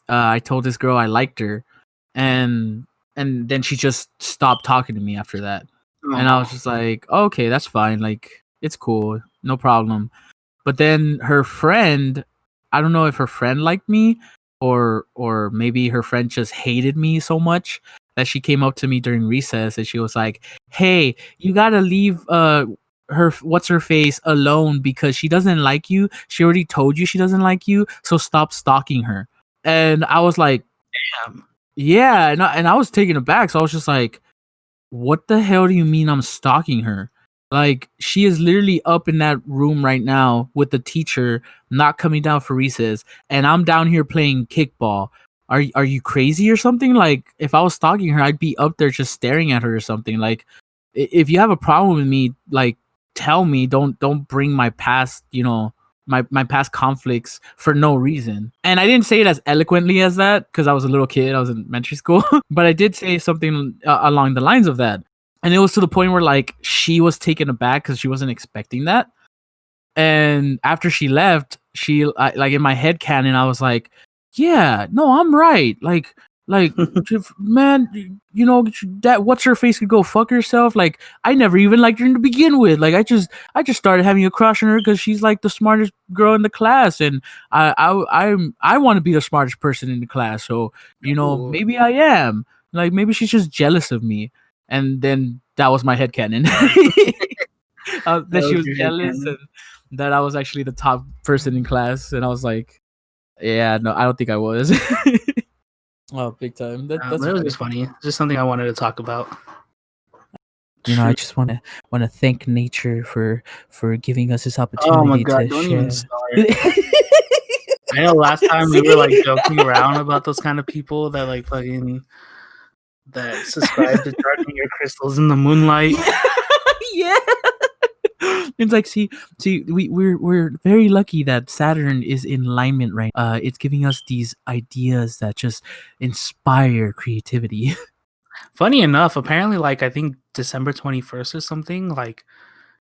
I told this girl I liked her, and then she just stopped talking to me after that, and I was aw. just like, okay, that's fine, like it's cool, no problem. But then her friend, I don't know if her friend liked me or maybe her friend just hated me so much that she came up to me during recess and she was like, "Hey, you got to leave her what's her face alone because she doesn't like you. She already told you she doesn't like you, so stop stalking her." And I was like, Damn. "Yeah," and I was taken aback. So I was just like, what the hell do you mean I'm stalking her? Like, she is literally up in that room right now with the teacher not coming down for recess, and I'm down here playing kickball. Are you crazy or something? Like, if I was stalking her, I'd be up there just staring at her or something. Like, if you have a problem with me, like, tell me. Don't bring my past, my past conflicts for no reason. And I didn't say it as eloquently as that because I was a little kid. I was in elementary school, but I did say something along the lines of that. And it was to the point where like she was taken aback because she wasn't expecting that. And after she left, like in my head canon, I was like, "Yeah, no, I'm right. Like, man, that what's her face could go fuck herself. Like, I never even liked her to begin with. Like, I just started having a crush on her because she's like the smartest girl in the class, and I want to be the smartest person in the class. So Ooh. maybe I am. Like, maybe she's just jealous of me." And then that was my head canon. That That she was was your jealous headcanon. and that I was actually the top person in class, and I was like, "Yeah, no, I don't think I was." Oh, big time. That's But it was funny. just funny. Just something I wanted to talk about. I True. just want to thank nature for giving us this Oh my opportunity god! to Don't even share. start. I know last time we were See? like joking around about those kind of people that like fucking that subscribe to charging your crystals in the moonlight. Yeah. It's like, see, we're very lucky that Saturn is in alignment right. It's giving us these ideas that just inspire creativity. Funny enough, apparently, like I think December 21st or something, like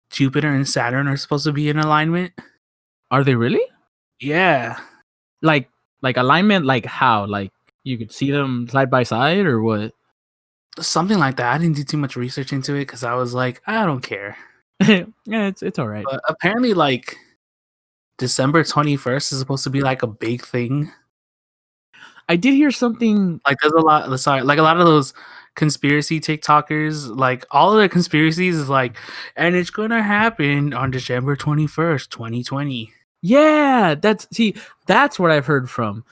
Jupiter and Saturn are supposed to be in alignment. Are they really? Yeah. Like alignment, like how? Like you could see them side by side or what? Something like that. I didn't do too much research into it because I was like, I don't care. Yeah, it's all right. But apparently, like December 21st is supposed to be like a big thing. I did hear something. Like there's a lot. Sorry, like a lot of those conspiracy TikTokers, like all of their conspiracies is like, and it's gonna happen on December 21st, 2020. Yeah, that's what I've heard from.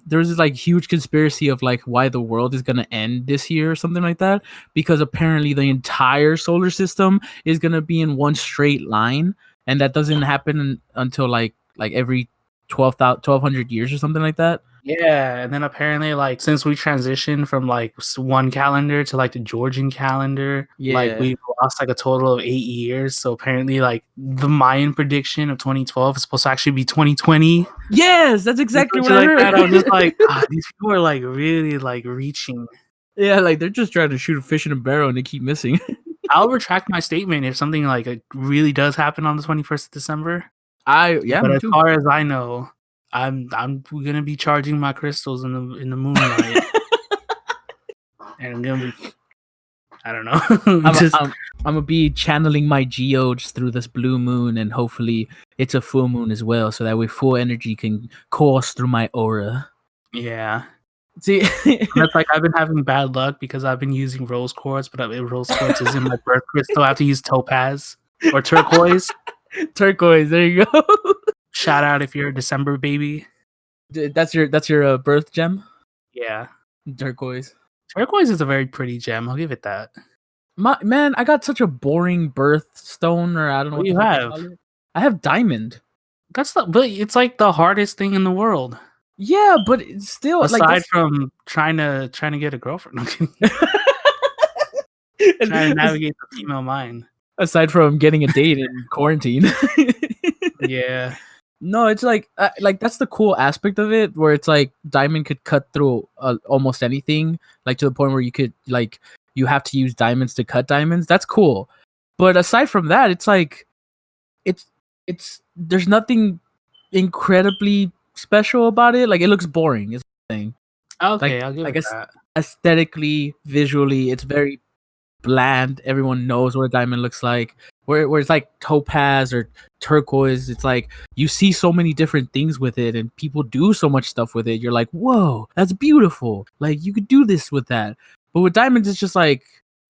There's this like huge conspiracy of like why the world is gonna end this year or something like that, because apparently the entire solar system is gonna be in one straight line, and that doesn't happen until like every 1200 years or something like that. Yeah, and then apparently, like since we transitioned from like one calendar to like the Georgian calendar, like Yeah. we lost like a total of 8 years. So apparently, like the Mayan prediction of 2012 is supposed to actually be 2020. Yes, that's exactly what I Like heard. that, I was just like, these people are like really like reaching. Yeah, like they're just trying to shoot a fish in a barrel and they keep missing. I'll retract my statement if something like it really does happen on the 21st of December. Yeah, But me as too. far as I know, I'm gonna be charging my crystals in the moonlight, and I'm gonna be, I don't know, I'm gonna be channeling my geodes through this blue moon, and hopefully it's a full moon as well, so that way full energy can course through my aura. yeah. See, That's like I've been having bad luck because I've been using rose quartz, but rose quartz isn't my birth crystal. I have to use topaz or turquoise. turquoise. There you go. Shout out if you're a December baby. That's your birth gem. Yeah, Turquoise. turquoise is a very pretty gem. I'll give it that. Man, I got such a boring birthstone, or I don't know What what do the you fuck they have? call it. I have diamond. But it's like the hardest thing in the world. Yeah, but it's still Aside from trying to get a girlfriend, trying to navigate the female mind. Aside from getting a date in quarantine. Yeah. No, it's like that's the cool aspect of it, where it's like diamond could cut through almost anything, like to the point where you could like you have to use diamonds to cut diamonds. That's cool, but aside from that, it's like it's there's nothing incredibly special about it. Like it looks boring. Is the thing. Okay, Like I'll give it that. aesthetically, visually, it's very bland. Everyone knows what a diamond looks like. Where it's like topaz or turquoise, it's like you see so many different things with it, and people do so much stuff with it. You're like, whoa, that's beautiful. Like you could do this with that. But with diamonds, it's just like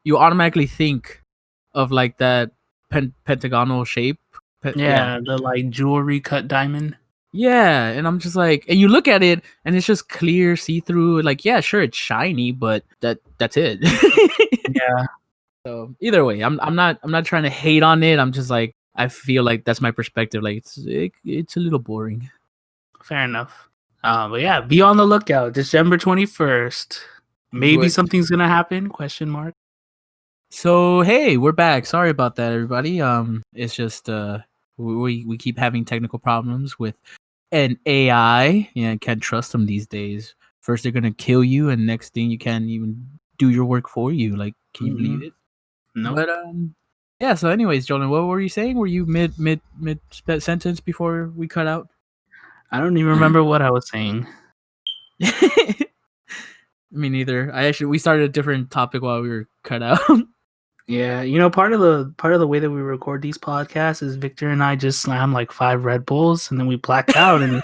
you automatically think of like that pentagonal shape. Yeah, the like jewelry cut diamond. Yeah, and I'm just like, and you look at it, and it's just clear, see through. Like, yeah, sure, it's shiny, but that's it. Yeah. So either way, I'm not trying to hate on it. I'm just like, I feel like that's my perspective. Like it's a little boring. Fair enough. But yeah, be on the lookout. December 21st. Maybe But- something's gonna happen? Question mark. So hey, we're back. Sorry about that, everybody. It's just we keep having technical problems with an AI. Yeah, can't trust them these days. First they're gonna kill you, and next thing you can't even do your work for you. Like, can you believe it? No. But yeah. So, anyways, Jordan, what were you saying? Were you mid sentence before we cut out? I don't even remember what I was saying. Me neither. We started a different topic while we were cut out. Yeah, you know, part of the way that we record these podcasts is Victor and I just slam like 5 Red Bulls and then we black out, and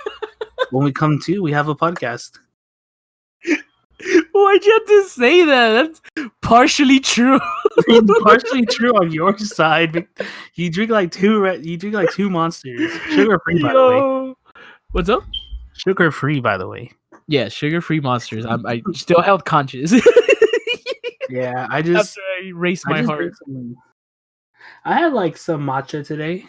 when we come to, we have a podcast. Why'd you have to say that? That's partially true. Partially true on your side. You drink like 2 monsters. Sugar free, by the way. What's up? Sugar free, by the way. Yeah, sugar-free monsters. I still held conscious. Yeah, After I erased my heart. I had like some matcha today.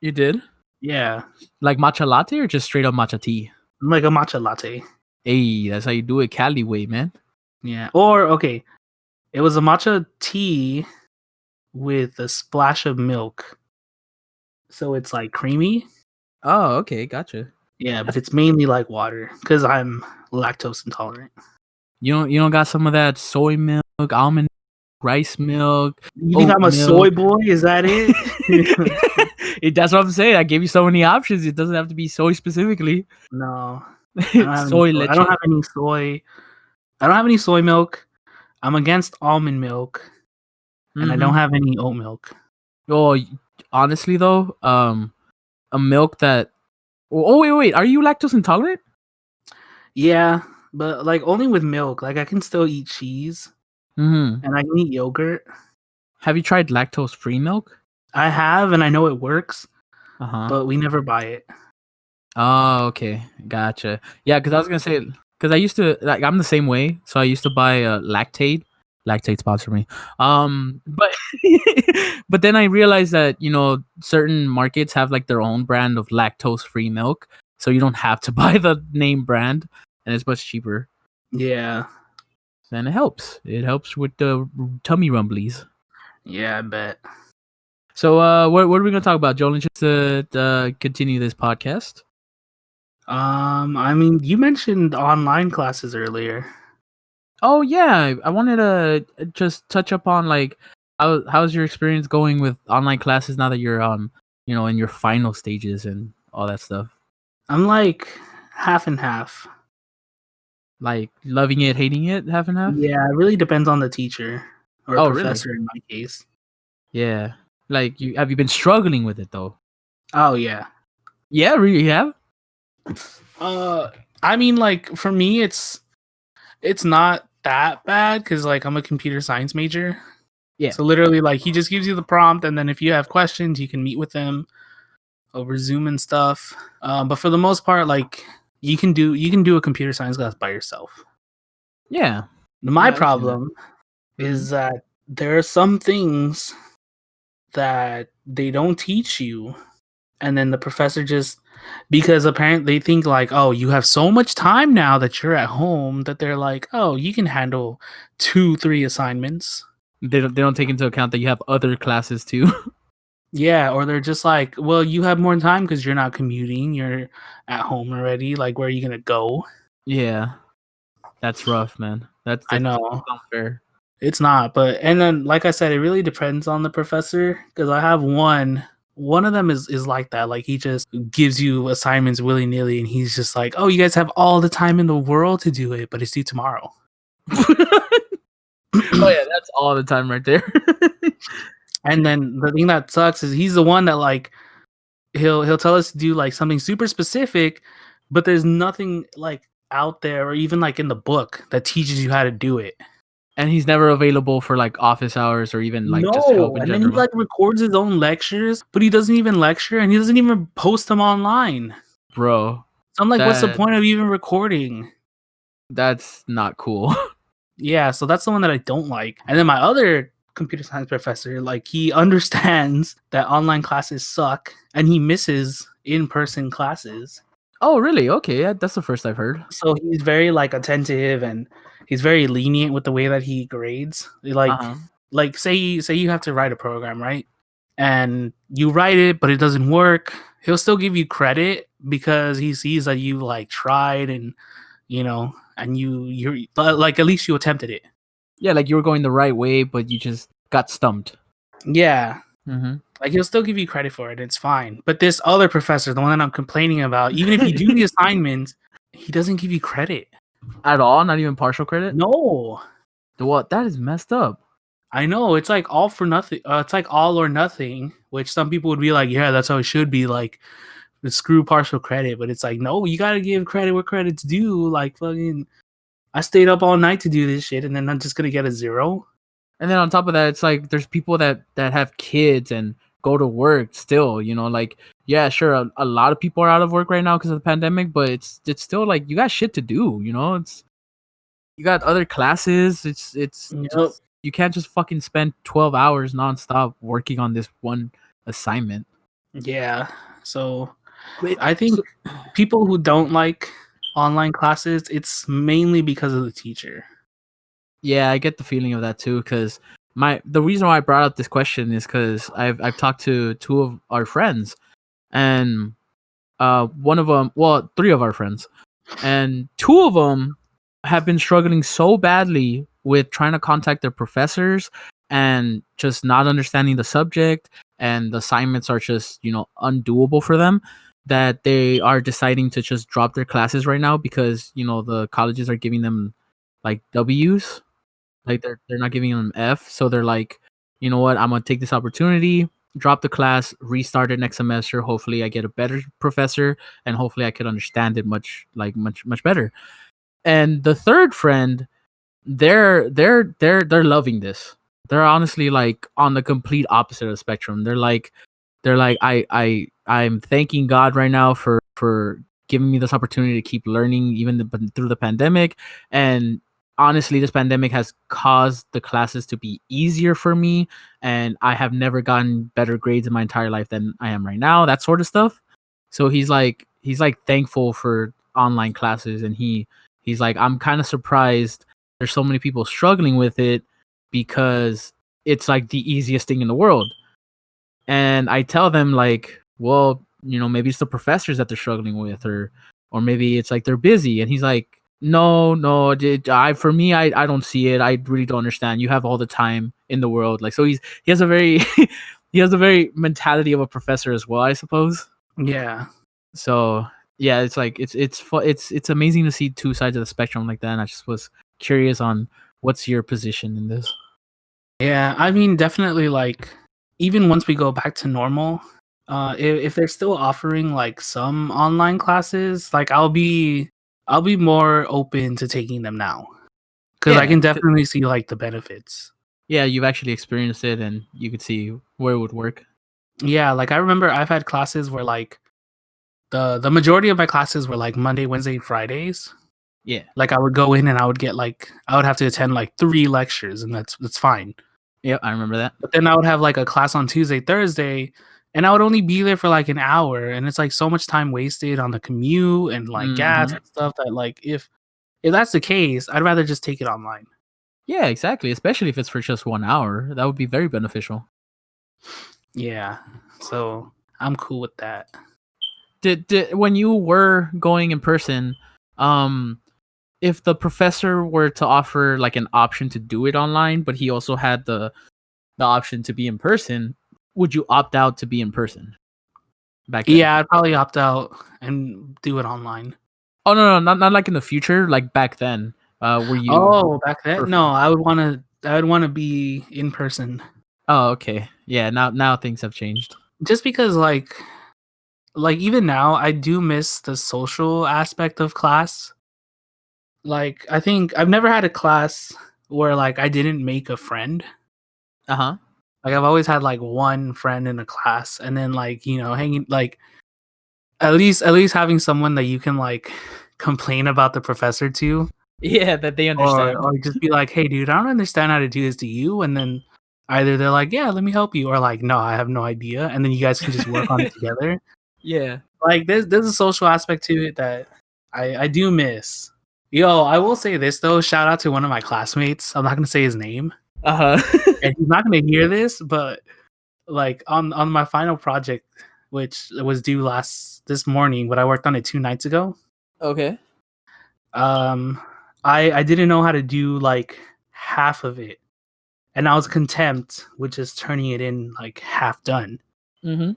You did? Yeah, Like matcha latte or just straight up matcha tea? like a matcha latte. Hey, that's how you do it Cali way, man. Yeah. Or okay, it was a matcha tea with a splash of milk. So it's like creamy. Oh, okay, gotcha. Yeah, but it's mainly like water because I'm lactose intolerant. You don't got some of that soy milk, almond rice milk, You think oat I'm a soy milk. boy? Is that it? That's what I'm saying. I gave you so many options. It doesn't have to be soy specifically. No, I don't have any Soy soy. I leche. don't have any soy. I don't have any soy milk. I'm against almond milk, and I don't Mm-hmm. have any oat milk. Oh, honestly though, a milk that. Oh wait. Are you lactose intolerant? Yeah, but like only with milk. Like I can still eat cheese Mm-hmm. and I can eat yogurt. Have you tried lactose free milk? I have, and I know it works, Uh huh. but we never buy it. Oh, okay, gotcha. Yeah, because I was gonna say, because I used to like I'm the same way. So I used to buy Lactate. Lactate sponsor me. But but then I realized that certain markets have like their own brand of lactose free milk, so you don't have to buy the name brand, and it's much cheaper. Yeah, And it helps. It helps with the tummy rumblies. yeah, I bet. So what are we gonna talk about, Joel? Just to continue this podcast. I mean, you mentioned online classes earlier. Oh yeah, I wanted to just touch up on like how's your experience going with online classes now that you're in your final stages and all that stuff. I'm like half and half. Like loving it, hating it, half and half. Yeah, it really depends on the teacher or Oh really? professor in my case. Yeah. Like you been struggling with it though? Oh yeah. Yeah, really have. Uh, I mean, like for me, it's not that bad because like I'm a computer science major. Yeah. So literally, like he just gives you the prompt, and then if you have questions, you can meet with them over Zoom and stuff. But for the most part, like you can do a computer science class by yourself. Yeah. My Yeah, I've seen that. problem Mhm. is that there are some things that they don't teach you, and then the professor just because apparently they think like, oh, you have so much time now that you're at home that they're like, oh, you can handle 2-3 assignments. They don't take into account that you have other classes too. Yeah, or they're just like, well, you have more time because you're not commuting, you're at home already. Like, where are you gonna go? Yeah. That's rough, man. That's I that's, know that's unfair. it's not, but and then like I said, it really depends on the professor because I have one of them is like that. Like he just gives you assignments willy nilly, and he's just like, "Oh, you guys have all the time in the world to do it, but it's due tomorrow." Oh yeah, that's all the time right there. And then the thing that sucks is he's the one that like he'll tell us to do like something super specific, but there's nothing like out there or even like in the book that teaches you how to do it. And he's never available for like office hours or even like just help No, in and then he general. like records his own lectures, but he doesn't even lecture and he doesn't even post them online. Bro, So I'm like, what's the that point of even recording? that's not cool. Yeah, so that's the one that I don't like. And then my other computer science professor, like he understands that online classes suck and he misses in-person classes. Oh, really? Okay, yeah, that's the first I've heard. So he's very like attentive and he's very lenient with the way that he grades. Uh-huh. Like say you have to write a program, right? And you write it but it doesn't work. He'll still give you credit because he sees that you like tried and and you're but like at least you attempted it. Yeah, like you were going the right way, but you just got stumped. Yeah. Mm-hmm. Like he'll still give you credit for it. It's fine. But this other professor, the one that I'm complaining about, even if you do the assignments, he doesn't give you credit. At all? Not even partial credit? No. What? That is messed up. I know it's like all for nothing. It's like all or nothing, which some people would be like, yeah, that's how it should be. Like, screw partial credit, but it's like, no, you gotta give credit where credit's due. Like, fucking, I stayed up all night to do this shit, and then I'm just gonna get a 0. And then on top of that, it's like there's people that have kids and go to work still, like yeah, sure, a lot of people are out of work right now because of the pandemic, but it's still like you got shit to do, it's you got other classes. It's Yep. just you can't just fucking spend 12 hours nonstop working on this one assignment. Yeah. So Wait, I think people who don't like online classes, it's mainly because of the teacher. Yeah, I get the feeling of that too. Because the reason why I brought up this question is because I've talked to two of our friends, and one of them, well, three of our friends, and two of them have been struggling so badly with trying to contact their professors and just not understanding the subject, and the assignments are just undoable for them, that they are deciding to just drop their classes right now because the colleges are giving them like W's, like they're not giving them F, so they're like, you know what, I'm gonna take this opportunity, drop the class, restart it next semester. Hopefully, I get a better professor, and hopefully, I could understand it much better. And the third friend, they're loving this. They're honestly like on the complete opposite of the spectrum. They're like I'm thanking God right now for giving me this opportunity to keep learning even through the pandemic. And honestly, this pandemic has caused the classes to be easier for me, and I have never gotten better grades in my entire life than I am right now. That sort of stuff. So he's like thankful for online classes, and he's like, I'm kind of surprised there's so many people struggling with it because it's like the easiest thing in the world. And I tell them like, well, maybe it's the professors that they're struggling with, or maybe it's like they're busy. And he's like, no, for me, I don't see it. I really don't understand. You have all the time in the world. Like, so he has a very he has a very mentality of a professor as well, I suppose. Yeah. So yeah, it's like it's amazing to see two sides of the spectrum like that. And I just was curious on what's your position in this. Yeah, I mean, definitely, like, even once we go back to normal, if they're still offering like some online classes, like I'll be more open to taking them now because I Yeah, can definitely see like the benefits. yeah, you've actually experienced it, and you could see where it would work. Yeah, like I remember I've had classes where like the majority of my classes were like Monday, Wednesday, Fridays. Yeah. Like I would go in and I would have to attend like 3 lectures, and that's fine. Yep, I remember that. But then I would have like a class on Tuesday, Thursday, and I would only be there for like an hour, and it's like so much time wasted on the commute and like gas Mhm. and stuff that like if that's the case, I'd rather just take it online. Yeah, exactly, especially if it's for just 1 hour. That would be very beneficial. Yeah. So I'm cool with that. Did when you were going in person, um, if the professor were to offer, like, an option to do it online, but he also had the option to be in person, would you opt out to be in person back then? Yeah, I'd probably opt out and do it online. Oh, no, not like in the future, like, back then, were you Oh, back then? prefer. No, I would wanna be in person. Oh, okay. Yeah, now things have changed. Just because like even now I do miss the social aspect of class. Like I think I've never had a class where like I didn't make a friend. Uh-huh. Like I've always had like one friend in a class and then like, hanging like at least having someone that you can like complain about the professor to Yeah, that they or understand. or just be like, "Hey dude, I don't understand how to do this to you." And then either they're like, "Yeah, let me help you," or like, "No, I have no idea." And then you guys can just work on it together. Yeah. Like there's a social aspect to it that I do miss. Yo, I will say this though, shout out to one of my classmates. I'm not gonna say his name. Uh-huh. And he's not gonna hear this, but like on my final project, which was due this morning, but I worked on it 2 nights ago. Okay. Um, I didn't know how to do like half of it, and I was content with just turning it in like half done. Mhm.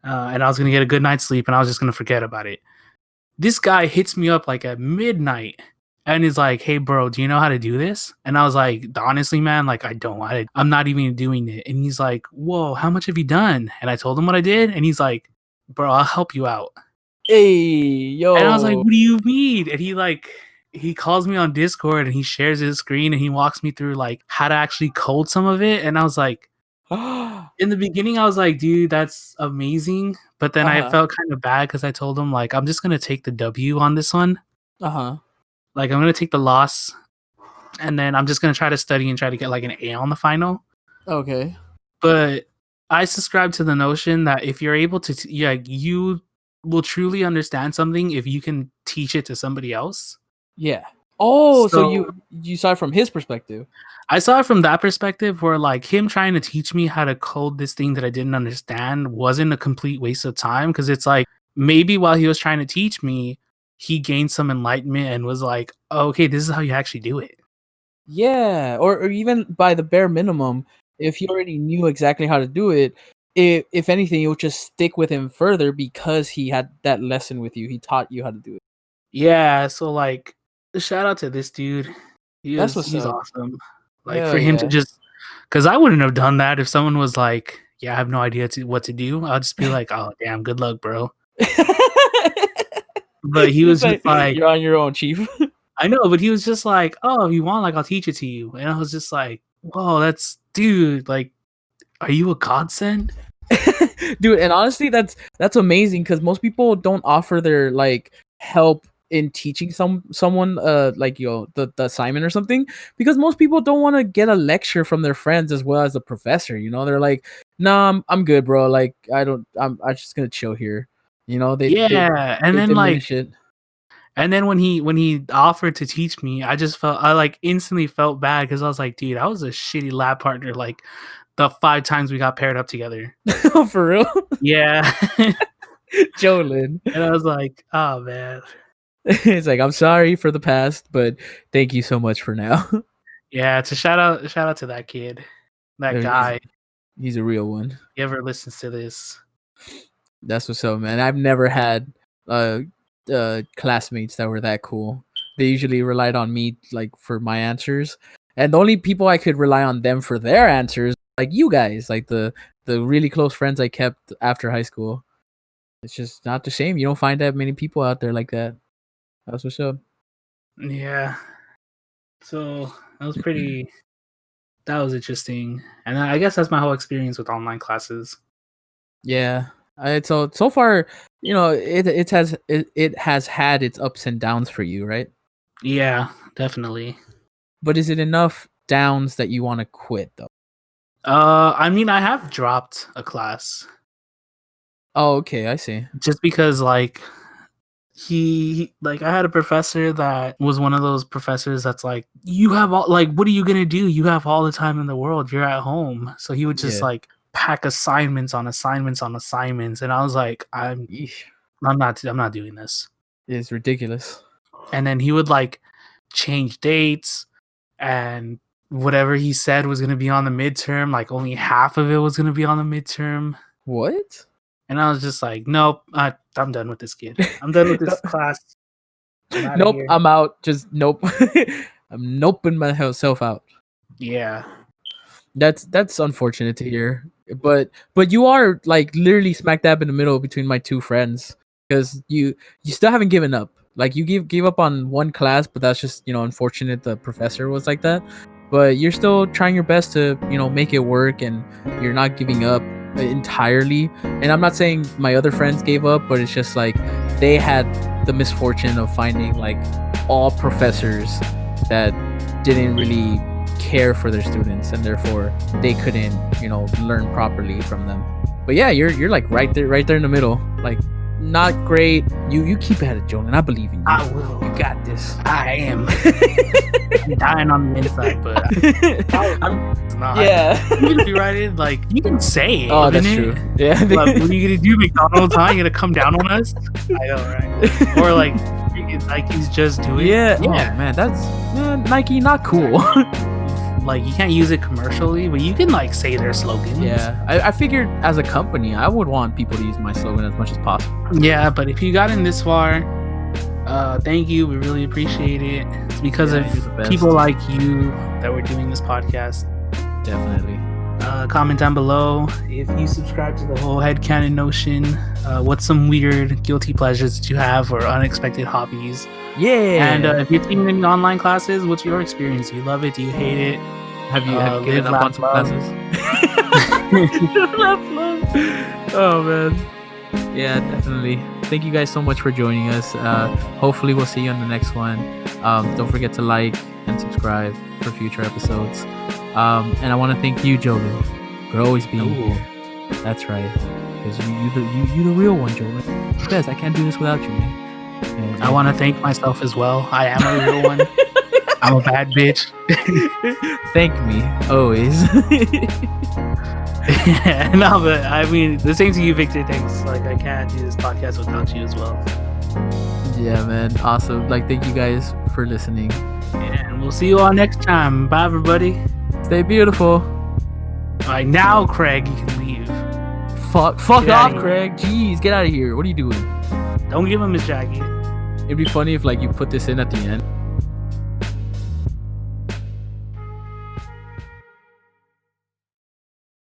And I was gonna get a good night's sleep, and I was just gonna forget about it. This guy hits me up like at midnight and is like, "Hey, bro, do you know how to do this?" And I was like, "Honestly, man, like I don't. I'm not even doing it." And he's like, "Whoa, how much have you done?" And I told him what I did, and he's like, "Bro, I'll help you out." Hey, And I was like, yo. "What do you mean?" And he calls me on Discord and he shares his screen and he walks me through like how to actually code some of it. And I was like, in the beginning, I was like, dude, that's amazing. But then I Uh-huh. felt kind of bad because I told him like I'm just gonna take the W on this one. Uh-huh. Like I'm gonna take the loss, and then I'm just gonna try to study and try to get like an A on the final. Okay. But I subscribe to the notion that if you're able to, yeah, you will truly understand something if you can teach it to somebody else. Yeah. Oh, so you saw it from his perspective. I saw it from that perspective where like him trying to teach me how to code this thing that I didn't understand wasn't a complete waste of time, because it's like maybe while he was trying to teach me, he gained some enlightenment and was like, oh, okay, this is how you actually do it. Yeah, or even by the bare minimum, if he already knew exactly how to do it, if anything, it would just stick with him further because he had that lesson with you. He taught you how to do it. Yeah, so like shout out to this dude. That's what's He's up. awesome. Like Hell for him to yeah. just, because I wouldn't have done that if someone was like, yeah, I have no idea what to do. I'll just be like, oh damn, good luck, bro. But he was just like, you're on your own, chief. I know, but he was just like, oh, if you want, like I'll teach it to you. And I was just like, whoa, that's dude, like, are you a godsend? Dude, and honestly that's amazing, because most people don't offer their like help in teaching someone like the assignment or something, because most people don't want to get a lecture from their friends as well as the professor. They're like, nah, I'm good, bro, like I'm just gonna chill here. Yeah, and they then diminish like, it. and then when he offered to teach me, I like instantly felt bad, because I was like, dude, I was a shitty lab partner like the 5 times we got paired up together. Oh, for real? Yeah. Jolin. And I was like, oh man. It's like, I'm sorry for the past, but thank you so much for now. Yeah, it's a shout out to that kid. That guy. He's a real one. He ever listens to this. That's what's up, man. I've never had classmates that were that cool. They usually relied on me like for my answers, and the only people I could rely on them for their answers, like you guys, like the really close friends I kept after high school. It's just not the same. You don't find that many people out there like that. That's what's up. Yeah. So that was interesting, and I guess that's my whole experience with online classes. Yeah. So far, it has had its ups and downs for you, right? Yeah, definitely. But is it enough downs that you want to quit though? I mean, I have dropped a class. Oh, okay, I see. Just because like he like I had a professor that was one of those professors that's like, you have all, like, what are you gonna do? You have all the time in the world. You're at home. So he would just like pack assignments on assignments on assignments, and I was like, I'm not doing this. It's ridiculous. And then he would like change dates, and whatever he said was going to be on the midterm, like only half of it was going to be on the midterm. What? And I was just like, nope, I'm done with this kid. I'm done with this class. Nope, I'm out. Just nope. I'm noping myself out. Yeah. That's unfortunate to hear. But you are like literally smack dab in the middle between my two friends, because you still haven't given up. Like you gave up on one class, but that's just unfortunate. The professor was like that, but you're still trying your best to make it work, and you're not giving up entirely. And I'm not saying my other friends gave up, but it's just like they had the misfortune of finding like all professors that didn't really care for their students, and therefore they couldn't learn properly from them. But yeah, you're like right there in the middle, like not great. You keep at it, Jolin. I believe in you. I will. You got this. I am. I'm dying on the inside, but I'm not. Yeah. You can be right in, like you can say it. Oh, that's true. Yeah. Like, what are you gonna do, McDonald's? Huh? You gonna come down on us? I know, right? Or like Nike's just doing. Yeah. Oh man, that's Nike not cool. Like you can't use it commercially, but you can like say their slogans. Yeah, I figured as a company, I would want people to use my slogan as much as possible. Yeah, but if you got in this far, thank you. We really appreciate it. It's because of people like you that we're doing this podcast. Definitely. Comment down below if you subscribe to the whole headcanon notion. What's some weird guilty pleasures that you have, or unexpected hobbies? Yeah. And if you're taking any online classes, what's your experience? Do you love it? Do you hate it? Have you given up on some classes? Oh man. Yeah, definitely. Thank you guys so much for joining us. Hopefully we'll see you on the next one. Don't forget to like and subscribe for future episodes. And I want to thank you, Jolin, for always being here. That's right, because you the real one, Jolin. Yes, I can't do this without you, man. I want to thank myself as well. I am a real one. I'm a bad bitch. Thank me always. No, but I mean, the same to you, Victor. Thanks. Like, I can't do this podcast without you as well. Yeah, man. Awesome. Like, thank you guys for listening. And we'll see you all next time. Bye, everybody. Stay beautiful. All right, now, Craig, you can leave. Fuck off, Craig. Jeez, get out of here. What are you doing? Don't give him his jacket. It'd be funny if like you put this in at the end.